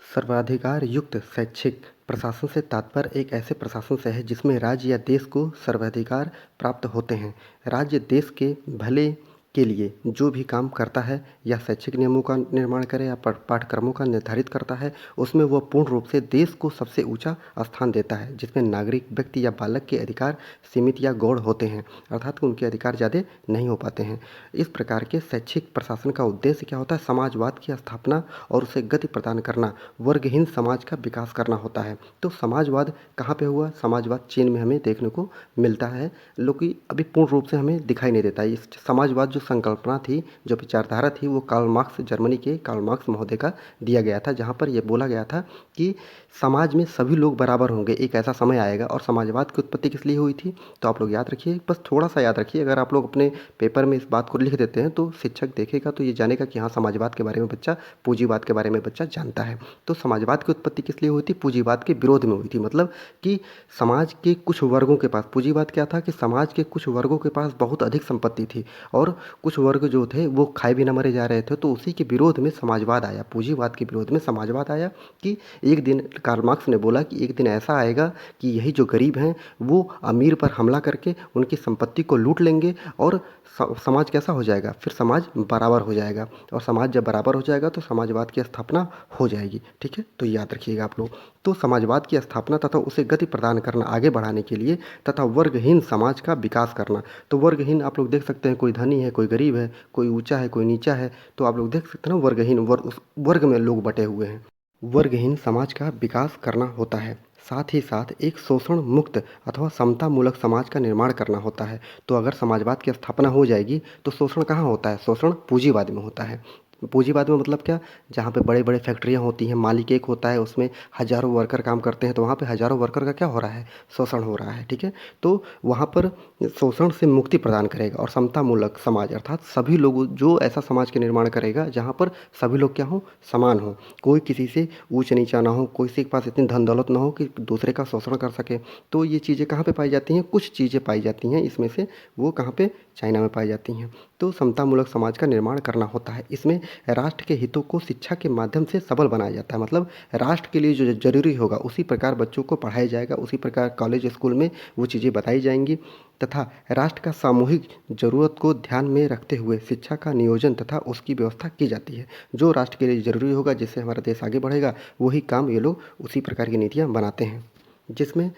सर्वाधिकार युक्त शैक्षिक प्रशासन से तात्पर्य एक ऐसे प्रशासन से है जिसमें राज्य या देश को सर्वाधिकार प्राप्त होते हैं। राज्य देश के भले के लिए जो भी काम करता है या शैक्षिक नियमों का निर्माण करे या पाठ्यक्रमों का निर्धारित करता है, उसमें वह पूर्ण रूप से देश को सबसे ऊंचा स्थान देता है, जिसमें नागरिक व्यक्ति या बालक के अधिकार सीमित या गौण होते हैं, अर्थात उनके अधिकार ज़्यादा नहीं हो पाते हैं। इस प्रकार के शैक्षिक प्रशासन का उद्देश्य क्या होता है, समाजवाद की स्थापना और उसे गति प्रदान करना, वर्गहीन समाज का विकास करना होता है। तो समाजवाद कहाँ पे हुआ, समाजवाद चीन में हमें देखने को मिलता है, लेकिन अभी पूर्ण रूप से हमें दिखाई नहीं देता। इस समाजवाद जो संकल्पना थी, जो विचारधारा थी, वो कार्ल मार्क्स, जर्मनी के कार्ल मार्क्स महोदय का दिया गया था, जहाँ पर यह बोला गया था कि समाज में सभी लोग बराबर होंगे, एक ऐसा समय आएगा। और समाजवाद की उत्पत्ति किस लिए हुई थी, तो आप लोग याद रखिए, बस थोड़ा सा याद रखिए। अगर आप लोग अपने पेपर में इस बात को लिख देते हैं तो शिक्षक देखेगा तो ये जानेगा कि हाँ, समाजवाद के बारे में बच्चा, पूंजीवाद के बारे में बच्चा जानता है। तो समाजवाद की उत्पत्ति किस लिए हुई थी, पूंजीवाद के विरोध में हुई थी। मतलब कि समाज के कुछ वर्गों के पास, पूंजीवाद क्या था कि समाज के कुछ वर्गों के पास बहुत अधिक संपत्ति थी और कुछ वर्ग जो थे वो खाए बिना मरे जा रहे थे। तो उसी के विरोध में समाजवाद आया, पूंजीवाद के विरोध में समाजवाद आया कि एक दिन, कार्ल मार्क्स ने बोला कि एक दिन ऐसा आएगा कि यही जो गरीब हैं वो अमीर पर हमला करके उनकी संपत्ति को लूट लेंगे और समाज कैसा हो जाएगा, फिर समाज बराबर हो जाएगा। और समाज जब बराबर हो जाएगा तो समाजवाद की स्थापना हो जाएगी। ठीक है, तो याद रखिएगा आप लोग। तो समाजवाद की स्थापना तथा उसे गति प्रदान करना आगे बढ़ाने के लिए, तथा वर्गहीन समाज का विकास करना। तो वर्गहीन आप लोग देख सकते हैं, कोई धनी है, कोई गरीब है, कोई ऊंचा है, कोई नीचा है। तो आप लोग देख सकते हैं ना, वर्गहीन उस वर्ग में लोग बटे हुए हैं। वर्गहीन समाज का विकास करना होता है, साथ ही साथ एक शोषण मुक्त अथवा समतामूलक समाज का निर्माण करना होता है। तो अगर समाजवाद की स्थापना हो जाएगी तो शोषण कहाँ होता है, शोषण पूंजीवाद में होता है। पूंजीवाद में मतलब क्या, जहाँ पे बड़े बड़े फैक्ट्रियाँ होती हैं, मालिक एक होता है, उसमें हज़ारों वर्कर काम करते हैं, तो वहाँ पे हज़ारों वर्कर का क्या हो रहा है, शोषण हो रहा है। ठीक है, तो वहाँ पर शोषण से मुक्ति प्रदान करेगा और समतामूलक समाज अर्थात सभी लोग, जो ऐसा समाज के निर्माण करेगा जहाँ पर सभी लोग क्या हों, समान हों, कोई किसी से ऊंच नीचा ना हो, कोई के पास इतनी धन दौलत ना हो कि दूसरे का शोषण कर सके। तो ये चीज़ें कहाँ पे पाई जाती हैं, कुछ चीज़ें पाई जाती हैं इसमें से, वो कहाँ पे, चाइना में पाई जाती हैं। तो समतामूलक समाज का निर्माण करना होता है। इसमें राष्ट्र के हितों को शिक्षा के माध्यम से सबल बनाया जाता है। मतलब राष्ट्र के लिए जो जरूरी होगा उसी प्रकार बच्चों को पढ़ाया जाएगा, उसी प्रकार कॉलेज स्कूल में वो चीज़ें बताई जाएंगी, तथा राष्ट्र का सामूहिक जरूरत को ध्यान में रखते हुए शिक्षा का नियोजन तथा उसकी व्यवस्था की जाती है। जो राष्ट्र के लिए ज़रूरी होगा, जिससे हमारा देश आगे बढ़ेगा, वही काम ये लोग उसी प्रकार की नीतियाँ बनाते हैं। जिसमें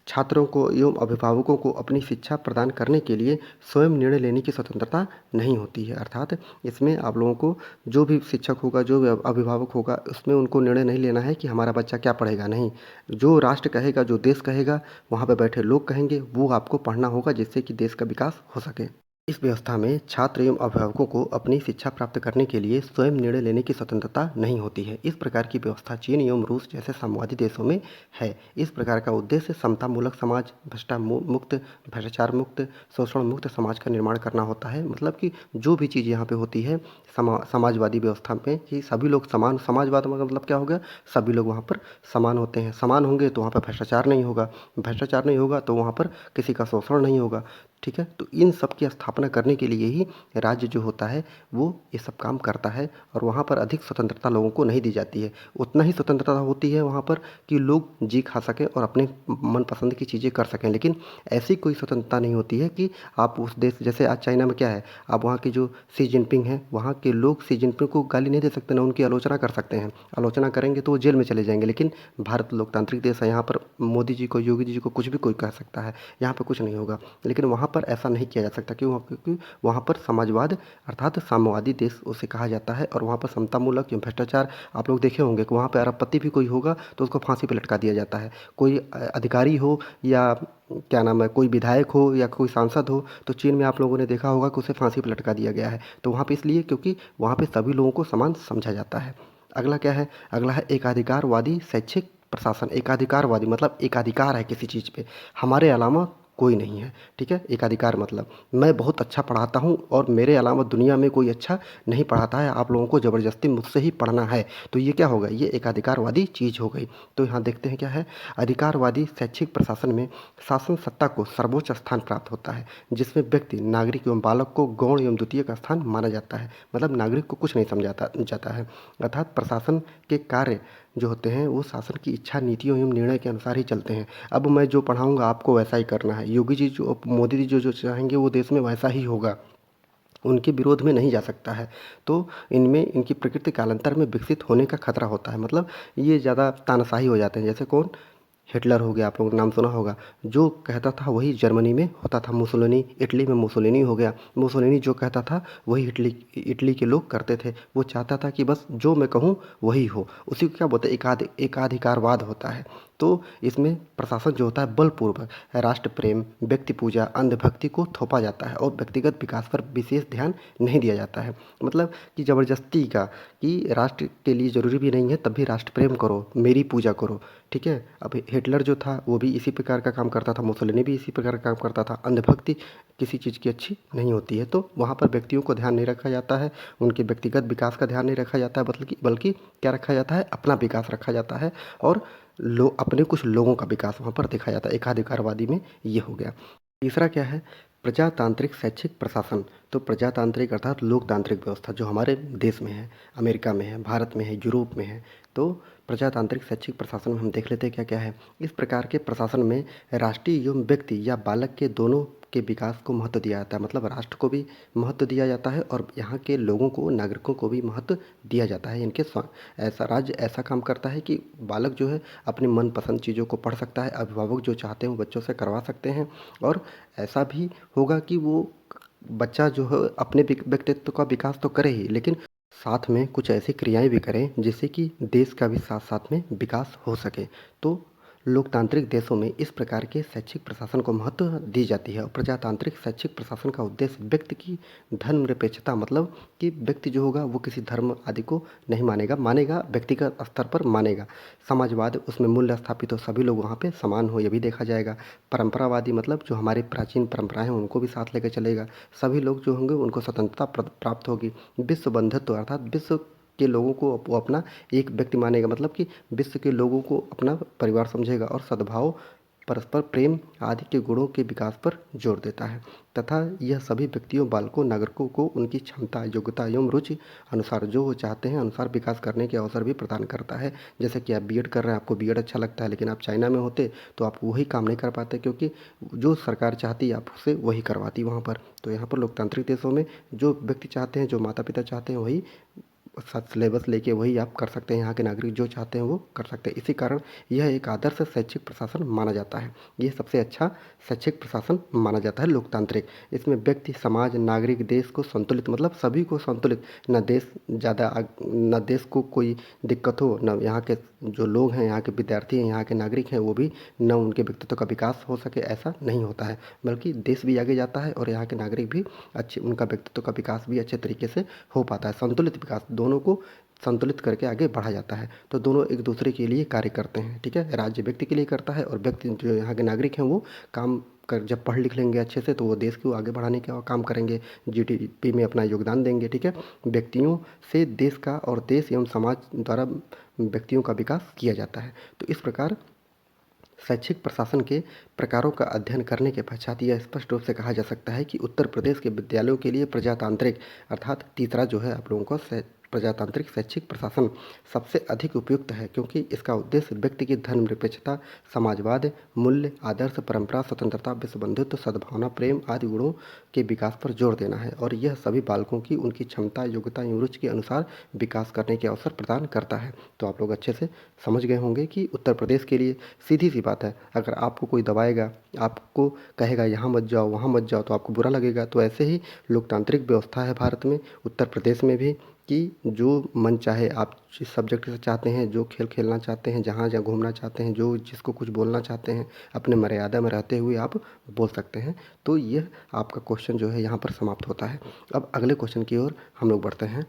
छात्रों को एवं अभिभावकों को अपनी शिक्षा प्रदान करने के लिए स्वयं निर्णय लेने की स्वतंत्रता नहीं होती है। अर्थात इसमें आप लोगों को जो भी शिक्षक होगा, जो भी अभिभावक होगा, उसमें उनको निर्णय नहीं लेना है कि हमारा बच्चा क्या पढ़ेगा, नहीं। जो राष्ट्र कहेगा, जो देश कहेगा, वहाँ पे बैठे लोग कहेंगे, वो आपको पढ़ना होगा, जिससे कि देश का विकास हो सके। इस व्यवस्था में छात्र एवं अभिभावकों को अपनी शिक्षा प्राप्त करने के लिए स्वयं निर्णय लेने की स्वतंत्रता नहीं होती है। इस प्रकार की व्यवस्था चीन एवं रूस जैसे साम्यवादी देशों में है। इस प्रकार का उद्देश्य समतामूलक समाज, भ्रष्टाचार मुक्त, शोषण मुक्त समाज का निर्माण करना होता है। मतलब कि जो भी चीज़ यहाँ पे होती है समाजवादी व्यवस्था में, कि सभी लोग समान, समाजवाद का मतलब क्या हो गया, सभी लोग वहाँ पर समान होते हैं। समान होंगे तो वहाँ पर भ्रष्टाचार नहीं होगा, भ्रष्टाचार नहीं होगा तो वहाँ पर किसी का शोषण नहीं होगा। ठीक है, तो इन सब की स्थापना करने के लिए ही राज्य जो होता है वो ये सब काम करता है, और वहाँ पर अधिक स्वतंत्रता लोगों को नहीं दी जाती है। उतना ही स्वतंत्रता होती है वहाँ पर कि लोग जी खा सकें और अपने मनपसंद की चीज़ें कर सकें, लेकिन ऐसी कोई स्वतंत्रता नहीं होती है कि आप उस देश, जैसे आज चाइना में क्या है, आप वहाँ के जो शी जिनपिंग हैं, वहाँ के लोग शी जिनपिंग को गाली नहीं दे सकते, ना उनकी आलोचना कर सकते हैं। आलोचना करेंगे तो वो जेल में चले जाएंगे। लेकिन भारत लोकतांत्रिक देश है, यहाँ पर मोदी जी को, योगी जी को कुछ भी कोई कह सकता है, यहाँ पर कुछ नहीं होगा। लेकिन वहाँ पर ऐसा नहीं किया जा सकता, क्यों? क्योंकि वहाँ पर समाजवाद अर्थात साम्यवादी देश उसे कहा जाता है, और वहाँ पर समतामूलक या भ्रष्टाचार, आप लोग देखे होंगे कि वहाँ पर अरबपति भी कोई होगा तो उसको फांसी पर लटका दिया जाता है। कोई अधिकारी हो या क्या नाम है, कोई विधायक हो या कोई सांसद हो, तो चीन में आप लोगों ने देखा होगा कि उसे फांसी पर लटका दिया गया है। तो वहाँ पे इसलिए क्योंकि वहाँ पे सभी लोगों को समान समझा जाता है। अगला क्या है? अगला है एकाधिकारवादी शैक्षिक प्रशासन। एकाधिकारवादी मतलब एकाधिकार है किसी चीज़ पे, हमारे अलावा कोई नहीं है। ठीक है, एकाधिकार मतलब मैं बहुत अच्छा पढ़ाता हूँ और मेरे अलावा दुनिया में कोई अच्छा नहीं पढ़ाता है, आप लोगों को ज़बरदस्ती मुझसे ही पढ़ना है। तो ये क्या होगा? ये एकाधिकारवादी चीज़ हो गई। तो यहाँ देखते हैं क्या है, अधिकारवादी शैक्षिक प्रशासन में शासन सत्ता को सर्वोच्च स्थान प्राप्त होता है, जिसमें व्यक्ति, नागरिक एवं बालक को गौण एवं द्वितीय का स्थान माना जाता है। मतलब नागरिक को कुछ नहीं समझाता जाता है। अर्थात प्रशासन के कार्य जो होते हैं वो शासन की इच्छा, नीतियों एवं निर्णय के अनुसार ही चलते हैं। अब मैं जो पढ़ाऊँगा आपको वैसा ही करना है। योगी जी जो, मोदी जी जो जो चाहेंगे वो देश में वैसा ही होगा, उनके विरोध में नहीं जा सकता है। तो इनमें इनकी प्रकृति कालांतर में विकसित होने का खतरा होता है। मतलब ये ज़्यादा तानाशाही हो जाते हैं। जैसे कौन? हिटलर हो गया, आप लोगों ने नाम सुना होगा। जो कहता था वही जर्मनी में होता था। मुसोलिनी, इटली में मुसोलिनी हो गया। मुसोलिनी जो कहता था वही इटली इटली के लोग करते थे। वो चाहता था कि बस जो मैं कहूँ वही हो। उसी को क्या बोलते हैं? एकाधिकारवाद होता है। तो इसमें प्रशासन जो होता है बलपूर्वक राष्ट्र प्रेम, व्यक्ति पूजा, अंधभक्ति को थोपा जाता है, और व्यक्तिगत विकास पर विशेष ध्यान नहीं दिया जाता है। मतलब कि ज़बरदस्ती का, कि राष्ट्र के लिए ज़रूरी भी नहीं है तब भी राष्ट्र प्रेम करो, मेरी पूजा करो। ठीक है, अब हिटलर जो था वो भी इसी प्रकार का काम करता था, मुसोलिनी भी इसी प्रकार का काम करता था। अंधभक्ति किसी चीज़ की अच्छी नहीं होती है। तो वहाँ पर व्यक्तियों को ध्यान नहीं रखा जाता है, उनके व्यक्तिगत विकास का ध्यान नहीं रखा जाता है, बल्कि क्या रखा जाता है? अपना विकास रखा जाता है, और अपने कुछ लोगों का विकास वहाँ पर देखा जाता है। एकाधिकारवादी में ये हो गया। तीसरा क्या है? प्रजातांत्रिक शैक्षिक प्रशासन। तो प्रजातांत्रिक अर्थात लोकतांत्रिक व्यवस्था जो हमारे देश में है, अमेरिका में है, भारत में है, यूरोप में है। तो प्रजातांत्रिक शैक्षिक प्रशासन में हम देख लेते हैं क्या क्या है। इस प्रकार के प्रशासन में राष्ट्रीय एवं व्यक्ति या बालक के दोनों के विकास को महत्व दिया जाता है। मतलब राष्ट्र को भी महत्व दिया जाता है और यहाँ के लोगों को, नागरिकों को भी महत्व दिया जाता है। इनके ऐसा राज्य ऐसा काम करता है कि बालक जो है अपनी मनपसंद चीज़ों को पढ़ सकता है, अभिभावक जो चाहते हैं वो बच्चों से करवा सकते हैं, और ऐसा भी होगा कि वो बच्चा जो है अपने व्यक्तित्व का विकास तो करे ही, लेकिन साथ में कुछ ऐसी क्रियाएं भी करें जिससे कि देश का भी साथ साथ में विकास हो सके। तो लोकतांत्रिक देशों में इस प्रकार के शैक्षिक प्रशासन को महत्व दी जाती है, और प्रजातांत्रिक शैक्षिक प्रशासन का उद्देश्य व्यक्ति की धर्मनिरपेक्षता, मतलब कि व्यक्ति जो होगा वो किसी धर्म आदि को नहीं मानेगा व्यक्तिगत स्तर पर मानेगा। समाजवाद, उसमें मूल्य स्थापित हो, सभी लोग वहाँ पे समान हो, ये भी देखा जाएगा। परंपरावादी मतलब जो हमारी प्राचीन परंपराएं हैं उनको भी साथ लेकर चलेगा। सभी लोग जो होंगे उनको स्वतंत्रता प्राप्त होगी। विश्व बंधुत्व अर्थात विश्व के लोगों को वो अपना एक व्यक्ति मानेगा, मतलब कि विश्व के लोगों को अपना परिवार समझेगा, और सद्भाव, परस्पर प्रेम आदि के गुणों के विकास पर जोर देता है। तथा यह सभी व्यक्तियों, बालकों, नागरिकों को उनकी क्षमता, योग्यता एवं रुचि अनुसार जो वो चाहते हैं अनुसार विकास करने के अवसर भी प्रदान करता है। जैसे कि आप बीएड कर रहे हैं, आपको बीएड अच्छा लगता है, लेकिन आप चाइना में होते तो आप वही काम नहीं कर पाते, क्योंकि जो सरकार चाहती है आपसे वही करवाती वहाँ पर। तो यहाँ पर लोकतांत्रिक देशों में जो व्यक्ति चाहते हैं, जो माता पिता चाहते हैं, वही सिलेबस लेके वही आप कर सकते हैं। यहाँ के नागरिक जो चाहते हैं वो कर सकते हैं। इसी कारण यह एक आदर्श शैक्षिक प्रशासन माना जाता है। ये सबसे अच्छा शैक्षिक प्रशासन माना जाता है लोकतांत्रिक। इसमें व्यक्ति, समाज, नागरिक, देश को संतुलित, मतलब सभी को संतुलित, न देश ज़्यादा न देश को कोई दिक्कत हो, न यहाँ के जो लोग हैं, यहाँ के विद्यार्थी हैं, यहाँ के नागरिक हैं, वो भी न उनके व्यक्तित्व का विकास हो सके, ऐसा नहीं होता है। बल्कि देश भी आगे जाता है और यहाँ के नागरिक भी अच्छे, उनका व्यक्तित्व का विकास भी अच्छे तरीके से हो पाता है। संतुलित विकास, दोनों को संतुलित करके आगे बढ़ा जाता है। तो दोनों एक दूसरे के लिए कार्य करते हैं। ठीक है, राज्य व्यक्ति के लिए करता है और व्यक्ति जो यहाँ के नागरिक हैं वो काम कर, जब पढ़ लिख लेंगे अच्छे से तो वो देश को आगे बढ़ाने का काम करेंगे, जीडीपी में अपना योगदान देंगे। ठीक है, व्यक्तियों से देश का और देश एवं समाज द्वारा व्यक्तियों का विकास किया जाता है। तो इस प्रकार शैक्षिक प्रशासन के प्रकारों का अध्ययन करने के पश्चात यह स्पष्ट रूप से कहा जा सकता है कि उत्तर प्रदेश के विद्यालयों के लिए प्रजातांत्रिक, अर्थात तीसरा जो है आप लोगों को प्रजातांत्रिक शैक्षिक प्रशासन सबसे अधिक उपयुक्त है, क्योंकि इसका उद्देश्य व्यक्ति की धर्मनिरपेक्षता, समाजवाद, मूल्य, आदर्श, परंपरा, स्वतंत्रता, विश्व बंधुत्व, सद्भावना, प्रेम आदि गुणों के विकास पर जोर देना है और यह सभी बालकों की उनकी क्षमता, योग्यता एवं रुचि के अनुसार विकास करने के अवसर प्रदान करता है। तो आप लोग अच्छे से समझ गए होंगे कि उत्तर प्रदेश के लिए सीधी सी बात है, अगर आपको कोई दबाएगा, आपको कहेगा यहाँ मत जाओ वहाँ मत जाओ, तो आपको बुरा लगेगा। तो ऐसे ही लोकतांत्रिक व्यवस्था है भारत में, उत्तर प्रदेश में भी, कि जो मन चाहे आप जिस सब्जेक्ट से चाहते हैं, जो खेल खेलना चाहते हैं, जहाँ जहाँ घूमना चाहते हैं, जो जिसको कुछ बोलना चाहते हैं, अपने मर्यादा में रहते हुए आप बोल सकते हैं। तो यह आपका क्वेश्चन जो है यहाँ पर समाप्त होता है। अब अगले क्वेश्चन की ओर हम लोग बढ़ते हैं।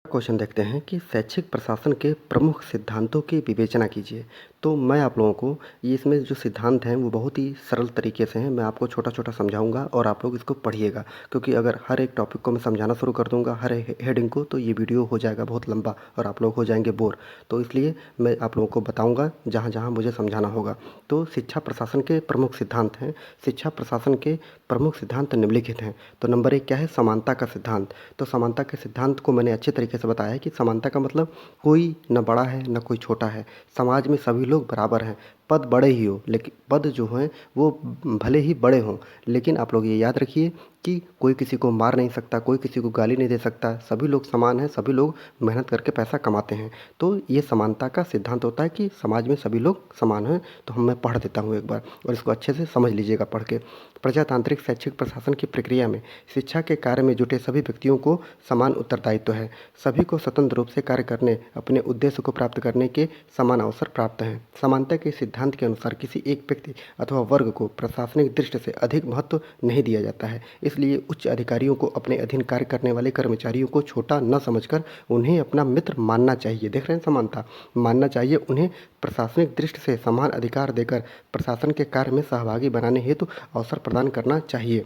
क्वेश्चन देखते हैं कि शैक्षिक प्रशासन के प्रमुख सिद्धांतों की विवेचना कीजिए। तो मैं आप लोगों को ये इसमें जो सिद्धांत हैं वो बहुत ही सरल तरीके से हैं, मैं आपको छोटा छोटा समझाऊंगा और आप लोग इसको पढ़िएगा, क्योंकि अगर हर एक टॉपिक को मैं समझाना शुरू कर दूंगा, हर हेडिंग को, तो ये वीडियो हो जाएगा बहुत लंबा और आप लोग हो जाएंगे बोर। तो इसलिए मैं आप लोगों को बताऊँगा जहाँ जहाँ मुझे समझाना होगा। तो शिक्षा प्रशासन के प्रमुख सिद्धांत हैं। शिक्षा प्रशासन के प्रमुख सिद्धांत निम्नलिखित हैं। तो नंबर 1 क्या है? समानता का सिद्धांत। तो समानता के सिद्धांत को मैंने अच्छे तरीके से बताया है कि समानता का मतलब कोई न बड़ा है न कोई छोटा है, समाज में सभी लोग बराबर हैं। पद बड़े ही हो, लेकिन पद जो हैं वो भले ही बड़े हों, लेकिन आप लोग ये याद रखिए कि कोई किसी को मार नहीं सकता, कोई किसी को गाली नहीं दे सकता, सभी लोग समान हैं, सभी लोग मेहनत करके पैसा कमाते हैं। तो ये समानता का सिद्धांत होता है कि समाज में सभी लोग समान हैं। तो मैं पढ़ देता हूँ एक बार और इसको अच्छे से समझ लीजिएगा पढ़ के। प्रजातांत्रिक शैक्षिक प्रशासन की प्रक्रिया में शिक्षा के कार्य में जुटे सभी व्यक्तियों को समान उत्तरदायित्व है। सभी को स्वतंत्र रूप से कार्य करने, अपने उद्देश्य को प्राप्त करने के समान अवसर प्राप्त हैं। समानता के सिद्धांत के अनुसार किसी एक व्यक्ति अथवा वर्ग को प्रशासनिक दृष्टि से अधिक महत्व नहीं दिया जाता है। इसलिए उच्च अधिकारियों को अपने अधीन कार्य करने वाले कर्मचारियों को छोटा न समझकर उन्हें अपना मित्र मानना चाहिए। देख रहे हैं, समानता मानना चाहिए। उन्हें प्रशासनिक दृष्टि से समान अधिकार देकर प्रशासन के कार्य में सहभागी बनाने हेतु अवसर प्रदान करना चाहिए।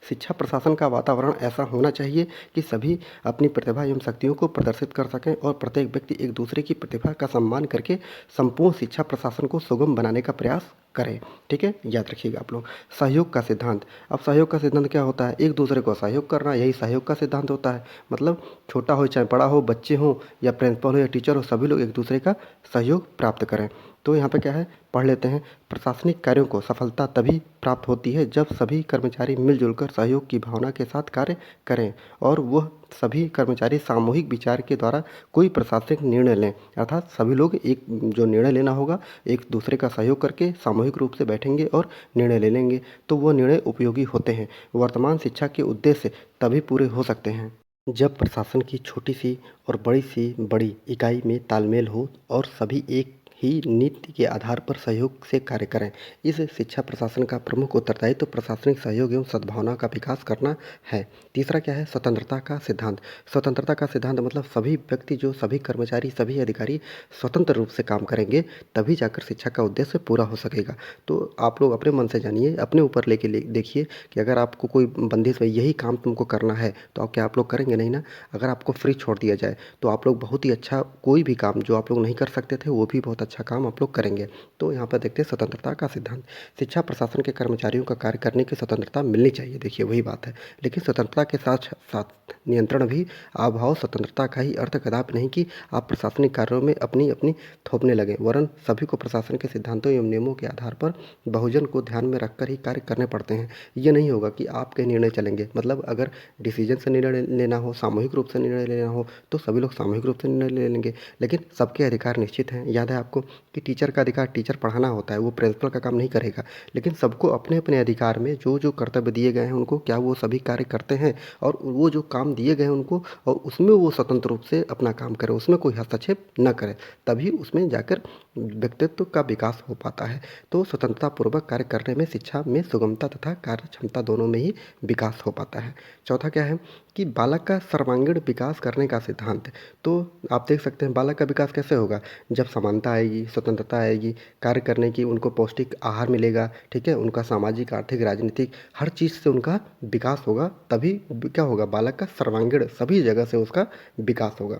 शिक्षा प्रशासन का वातावरण ऐसा होना चाहिए कि सभी अपनी प्रतिभा एवं शक्तियों को प्रदर्शित कर सकें और प्रत्येक व्यक्ति एक दूसरे की प्रतिभा का सम्मान करके संपूर्ण शिक्षा प्रशासन को सुगम बनाने का प्रयास करें। ठीक है, याद रखिएगा आप लोग। सहयोग का सिद्धांत। अब सहयोग का सिद्धांत क्या होता है? एक दूसरे को सहयोग करना, यही सहयोग का सिद्धांत होता है। मतलब छोटा हो चाहे बड़ा हो, बच्चे हों या प्रिंसिपल हो या टीचर हो, सभी लोग एक दूसरे का सहयोग प्राप्त करें। तो यहाँ पे क्या है, पढ़ लेते हैं। प्रशासनिक कार्यों को सफलता तभी प्राप्त होती है जब सभी कर्मचारी मिलजुल कर सहयोग की भावना के साथ कार्य करें और वह सभी कर्मचारी सामूहिक विचार के द्वारा कोई प्रशासनिक निर्णय लें। अर्थात सभी लोग एक जो निर्णय लेना होगा, एक दूसरे का सहयोग करके सामूहिक रूप से बैठेंगे और निर्णय ले लेंगे, तो वो निर्णय उपयोगी होते हैं। वर्तमान शिक्षा के उद्देश्य तभी पूरे हो सकते हैं जब प्रशासन की छोटी सी और बड़ी इकाई में तालमेल हो और सभी एक ही नीति के आधार पर सहयोग से कार्य करें। इस शिक्षा प्रशासन का प्रमुख उत्तरदायित्व प्रशासनिक सहयोग एवं सद्भावना का विकास करना है। तीसरा क्या है? स्वतंत्रता का सिद्धांत। स्वतंत्रता का सिद्धांत मतलब सभी व्यक्ति, जो सभी कर्मचारी, सभी अधिकारी स्वतंत्र रूप से काम करेंगे, तभी जाकर शिक्षा का उद्देश्य पूरा हो सकेगा। तो आप लोग अपने मन से जानिए, अपने ऊपर लेके देखिए कि अगर आपको कोई बंदिश में यही काम तुमको करना है तो क्या आप लोग करेंगे? नहीं ना। अगर आपको फ्री छोड़ दिया जाए तो आप लोग बहुत ही अच्छा, कोई भी काम जो आप लोग नहीं कर सकते थे वो भी बहुत अच्छा काम आप लोग करेंगे। तो यहाँ पर देखते हैं स्वतंत्रता का सिद्धांत। शिक्षा प्रशासन के कर्मचारियों का कार्य करने की स्वतंत्रता मिलनी चाहिए, देखिए वही बात है। लेकिन स्वतंत्रता के साथ साथ नियंत्रण भी अभाव स्वतंत्रता का ही अर्थ कदापि नहीं कि आप प्रशासनिक कार्यों में अपनी अपनी थोपने लगें, वरन सभी को प्रशासन के सिद्धांतों एवं नियमों के आधार पर बहुजन को ध्यान में रखकर ही कार्य करने पड़ते हैं। ये नहीं होगा कि आपके निर्णय चलेंगे, मतलब अगर डिसीजन से निर्णय लेना हो, सामूहिक रूप से निर्णय लेना हो तो सभी लोग सामूहिक रूप से निर्णय ले लेंगे। लेकिन सबके अधिकार निश्चित हैं। याद है आपको कि टीचर का अधिकार टीचर पढ़ाना होता है, वो प्रिंसिपल का काम नहीं करेगा। लेकिन सबको अपने अपने अधिकार में जो जो कर्तव्य दिए गए हैं उनको क्या वो सभी कार्य करते हैं, और वो जो काम दिए गए हैं उनको, और उसमें वो स्वतंत्र रूप से अपना काम करें, उसमें कोई हस्तक्षेप न करें, तभी उसमें जाकर व्यक्तित्व का विकास हो पाता है। तो स्वतंत्रतापूर्वक कार्य करने में शिक्षा में सुगमता तथा कार्य क्षमता दोनों में ही विकास हो पाता है। चौथा क्या है कि बालक का सर्वांगीण विकास करने का सिद्धांत। तो आप देख सकते हैं बालक का विकास कैसे होगा, जब समानता आएगी, स्वतंत्रता आएगी, कार्य करने की उनको पौष्टिक आहार मिलेगा, ठीक है, उनका सामाजिक, आर्थिक, राजनीतिक हर चीज़ से उनका विकास होगा, तभी क्या होगा, बालक का सर्वांगीण सभी जगह से उसका विकास होगा।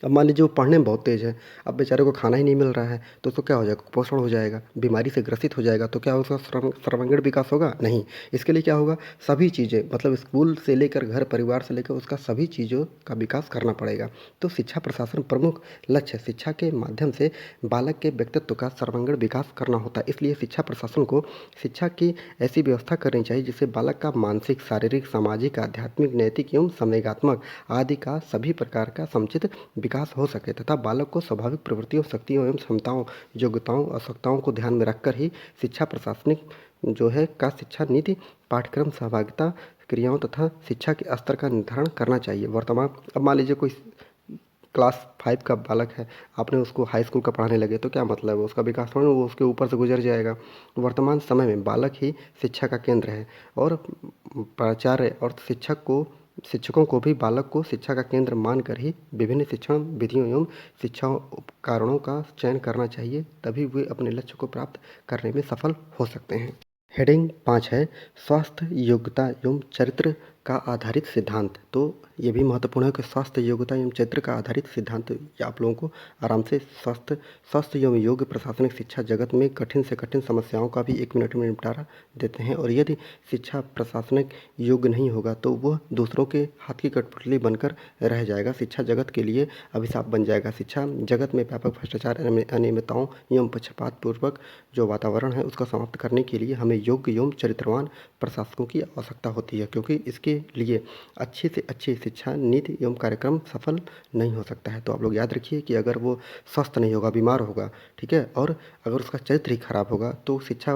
अब मान लीजिए वो पढ़ने में बहुत तेज़ है, अब बेचारे को खाना ही नहीं मिल रहा है तो उसको क्या हो जाएगा, कुपोषण हो जाएगा, बीमारी से ग्रसित हो जाएगा, तो क्या उसका सर्वांगीण विकास होगा? नहीं। इसके लिए क्या होगा, सभी चीज़ें मतलब स्कूल से लेकर घर परिवार से लेकर उसका सभी चीज़ों का विकास करना पड़ेगा। तो शिक्षा प्रशासन प्रमुख लक्ष्य शिक्षा के माध्यम से बालक के व्यक्तित्व का सर्वांगीण विकास करना होता है। इसलिए शिक्षा प्रशासन को शिक्षा की ऐसी व्यवस्था करनी चाहिए जिससे बालक का मानसिक, शारीरिक, सामाजिक, आध्यात्मिक, नैतिक एवं संवेगात्मक आदि का सभी प्रकार का समुचित विकास हो सके, तथा बालक को स्वाभाविक प्रवृत्तियों, शक्तियों एवं क्षमताओं, योग्यताओं, आवश्यकताओं को ध्यान में रखकर ही शिक्षा प्रशासनिक जो है का शिक्षा नीति, पाठ्यक्रम, सहभागिता क्रियाओं तथा शिक्षा के स्तर का निर्धारण करना चाहिए। वर्तमान अब मान लीजिए कोई क्लास 5 का बालक है, आपने उसको हाई स्कूल का पढ़ाने लगे तो क्या मतलब है, उसका विकास थोड़ा ना वो उसके ऊपर से गुजर जाएगा। वर्तमान समय में बालक ही शिक्षा का केंद्र है, और प्राचार्य और शिक्षकों को भी बालक को शिक्षा का केंद्र मानकर ही विभिन्न शिक्षण विधियों एवं शिक्षा उपकरणों का चयन करना चाहिए, तभी वे अपने लक्ष्य को प्राप्त करने में सफल हो सकते हैं। हेडिंग 5 है स्वास्थ्य, योग्यता एवं चरित्र का आधारित सिद्धांत। तो ये भी महत्वपूर्ण है कि स्वास्थ्य, योग्यता एवं चरित्र का आधारित सिद्धांत ये आप लोगों को आराम से स्वास्थ्य एवं योग्य प्रशासनिक शिक्षा जगत में कठिन से कठिन समस्याओं का भी 1 मिनट में निपटारा देते हैं। और यदि शिक्षा प्रशासनिक योग्य नहीं होगा तो वह दूसरों के हाथ की कठपुतली बनकर रह जाएगा, शिक्षा जगत के लिए अभिशाप बन जाएगा। शिक्षा जगत में व्यापक भ्रष्टाचार, अनियमितताओं एवं पक्षपातपूर्वक जो वातावरण है उसको समाप्त करने के लिए हमें योग्य एवं चरित्रवान प्रशासकों की आवश्यकता होती है, क्योंकि इसके लिए अच्छी से अच्छी शिक्षा नीति एवं कार्यक्रम सफल नहीं हो सकता है। तो आप लोग याद रखिए कि अगर वो स्वस्थ नहीं होगा, बीमार होगा, ठीक है, और अगर उसका चरित्र ही खराब होगा तो शिक्षा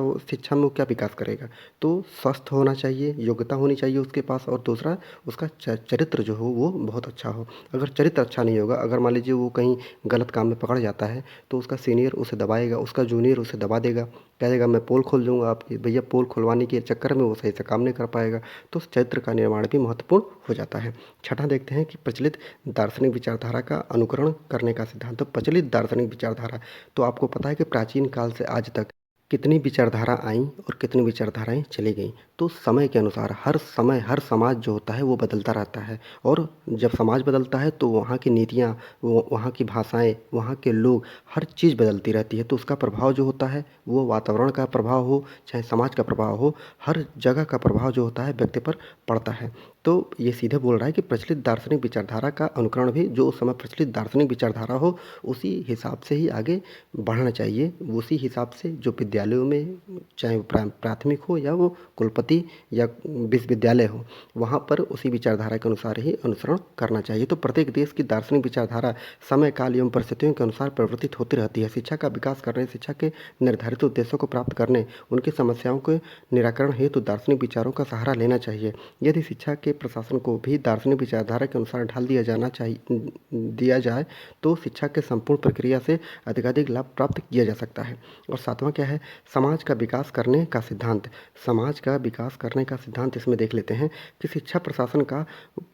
में वो क्या विकास करेगा। तो स्वस्थ होना चाहिए, योग्यता होनी चाहिए उसके पास, और दूसरा उसका चरित्र जो हो वो बहुत अच्छा हो। अगर चरित्र अच्छा नहीं होगा, अगर मान लीजिए वो कहीं गलत काम में पकड़ जाता है तो उसका सीनियर उसे दबाएगा, उसका जूनियर उसे दबा देगा, कहेगा मैं पोल खोल दूंगा आपकी, भैया पोल खुलवाने के चक्कर में वो सही से काम नहीं कर पाएगा। तो चरित्र का निर्माण भी महत्वपूर्ण हो जाता है। छठा देखते हैं कि प्रचलित दार्शनिक विचारधारा का अनुकरण करने का सिद्धांत। तो प्रचलित दार्शनिक विचारधारा, तो आपको पता है कि प्राचीन काल से आज तक कितनी विचारधारा आईं और कितनी विचारधाराएं चली गईं। तो समय के अनुसार हर समय हर समाज जो होता है वो बदलता रहता है, और जब समाज बदलता है तो वहाँ की नीतियाँ, वहाँ की भाषाएं, वहाँ के लोग, हर चीज़ बदलती रहती है। तो उसका प्रभाव जो होता है वो वातावरण का प्रभाव हो चाहे समाज का प्रभाव हो, हर जगह का प्रभाव जो होता है व्यक्ति पर पड़ता है। तो ये सीधे बोल रहा है कि प्रचलित दार्शनिक विचारधारा का अनुकरण भी, जो उस समय प्रचलित दार्शनिक विचारधारा हो उसी हिसाब से ही आगे बढ़ना चाहिए, उसी हिसाब से जो विद्यालयों में चाहे वो प्राथमिक हो या वो कुलपति या विश्वविद्यालय हो, वहाँ पर उसी विचारधारा के अनुसार ही अनुसरण करना चाहिए। तो प्रत्येक देश की दार्शनिक विचारधारा समय, काल एवं परिस्थितियों के अनुसार परिवर्तित होती रहती है। शिक्षा का विकास करने, शिक्षा के निर्धारित उद्देश्यों को प्राप्त करने, उनकी समस्याओं के निराकरण हेतु दार्शनिक विचारों का सहारा लेना चाहिए। यदि शिक्षा के प्रशासन को भी दार्शनिक विचारधारा के अनुसार ढाल दिया जाए तो शिक्षा के संपूर्ण प्रक्रिया से अधिकाधिक लाभ प्राप्त किया जा सकता है। और सातवां क्या है, समाज का विकास करने का सिद्धांत। समाज का विकास करने का सिद्धांत इसमें देख लेते हैं कि शिक्षा प्रशासन का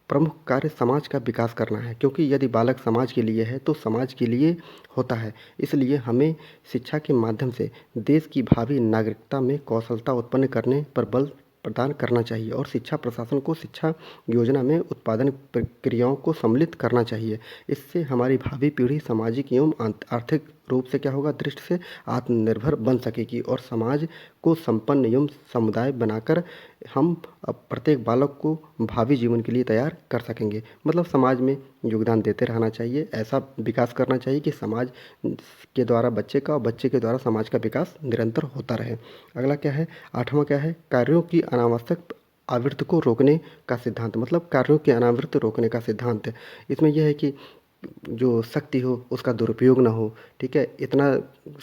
प्रमुख कार्य समाज का विकास करना है, क्योंकि यदि बालक समाज के लिए है तो समाज के लिए होता है। इसलिए हमें शिक्षा के माध्यम से देश की भावी नागरिकता में कौशलता उत्पन्न करने पर बल प्रदान करना चाहिए, और शिक्षा प्रशासन को शिक्षा योजना में उत्पादन प्रक्रियाओं को सम्मिलित करना चाहिए। इससे हमारी भावी पीढ़ी सामाजिक एवं आर्थिक रूप से क्या होगा, दृष्टि से आत्मनिर्भर बन सकेगी और समाज को संपन्न एवं समुदाय बनाकर हम प्रत्येक बालक को भावी जीवन के लिए तैयार कर सकेंगे। मतलब समाज में योगदान देते रहना चाहिए, ऐसा विकास करना चाहिए कि समाज के द्वारा बच्चे का और बच्चे के द्वारा समाज का विकास निरंतर होता रहे। अगला क्या है, 8वां क्या है, कार्यों की अनावश्यक आवृत्ति को रोकने का सिद्धांत। मतलब कार्यों की अनावृत्ति रोकने का सिद्धांत है। इसमें यह है कि जो शक्ति हो उसका दुरुपयोग ना हो, ठीक है, इतना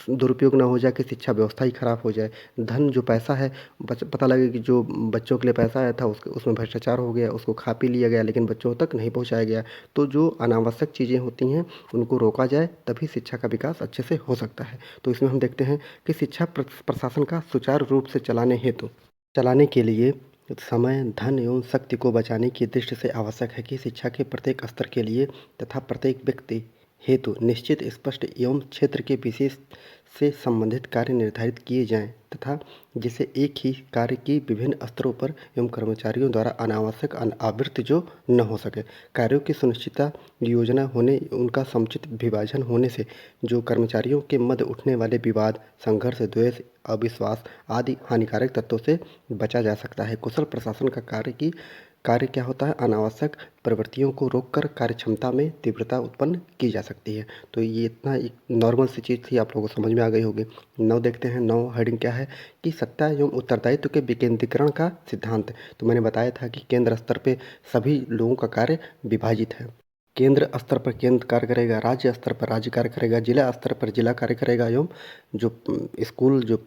दुरुपयोग ना हो जाए कि शिक्षा व्यवस्था ही खराब हो जाए। धन जो पैसा है, पता लगे कि जो बच्चों के लिए पैसा आया था उसमें भ्रष्टाचार हो गया, उसको खा पी लिया गया लेकिन बच्चों तक नहीं पहुंचाया गया। तो जो अनावश्यक चीज़ें होती हैं उनको रोका जाए, तभी शिक्षा का विकास अच्छे से हो सकता है। तो इसमें हम देखते हैं कि शिक्षा प्रशासन का सुचारू रूप से चलाने के लिए समय, धन एवं शक्ति को बचाने की दृष्टि से आवश्यक है कि शिक्षा के प्रत्येक स्तर के लिए तथा प्रत्येक व्यक्ति हेतु निश्चित, स्पष्ट एवं क्षेत्र के विशेष से संबंधित कार्य निर्धारित किए जाएं तथा जिससे एक ही कार्य की विभिन्न स्तरों पर एवं कर्मचारियों द्वारा अनावश्यक आवृत्ति जो न हो सके। कार्यों की सुनिश्चितता, योजना होने, उनका समुचित विभाजन होने से जो कर्मचारियों के मध्य उठने वाले विवाद, संघर्ष, द्वेष, अविश्वास आदि हानिकारक तत्वों से बचा जा सकता है। कुशल प्रशासन का कार्य क्या होता है, अनावश्यक प्रवृत्तियों को रोककर कार्य क्षमता में तीव्रता उत्पन्न की जा सकती है। तो ये इतना एक नॉर्मल सी चीज़ थी, आप लोगों को समझ में आ गई होगी। 9 देखते हैं, 9 हेडिंग क्या है कि सत्ता एवं उत्तरदायित्व के विकेंद्रीकरण का सिद्धांत। तो मैंने बताया था कि केंद्र स्तर पे सभी लोगों का कार्य विभाजित है। केंद्र स्तर पर केंद्र कार्य करेगा, राज्य स्तर पर राज्य कार्य करेगा, जिला स्तर पर जिला कार्य करेगा एवं जो स्कूल जो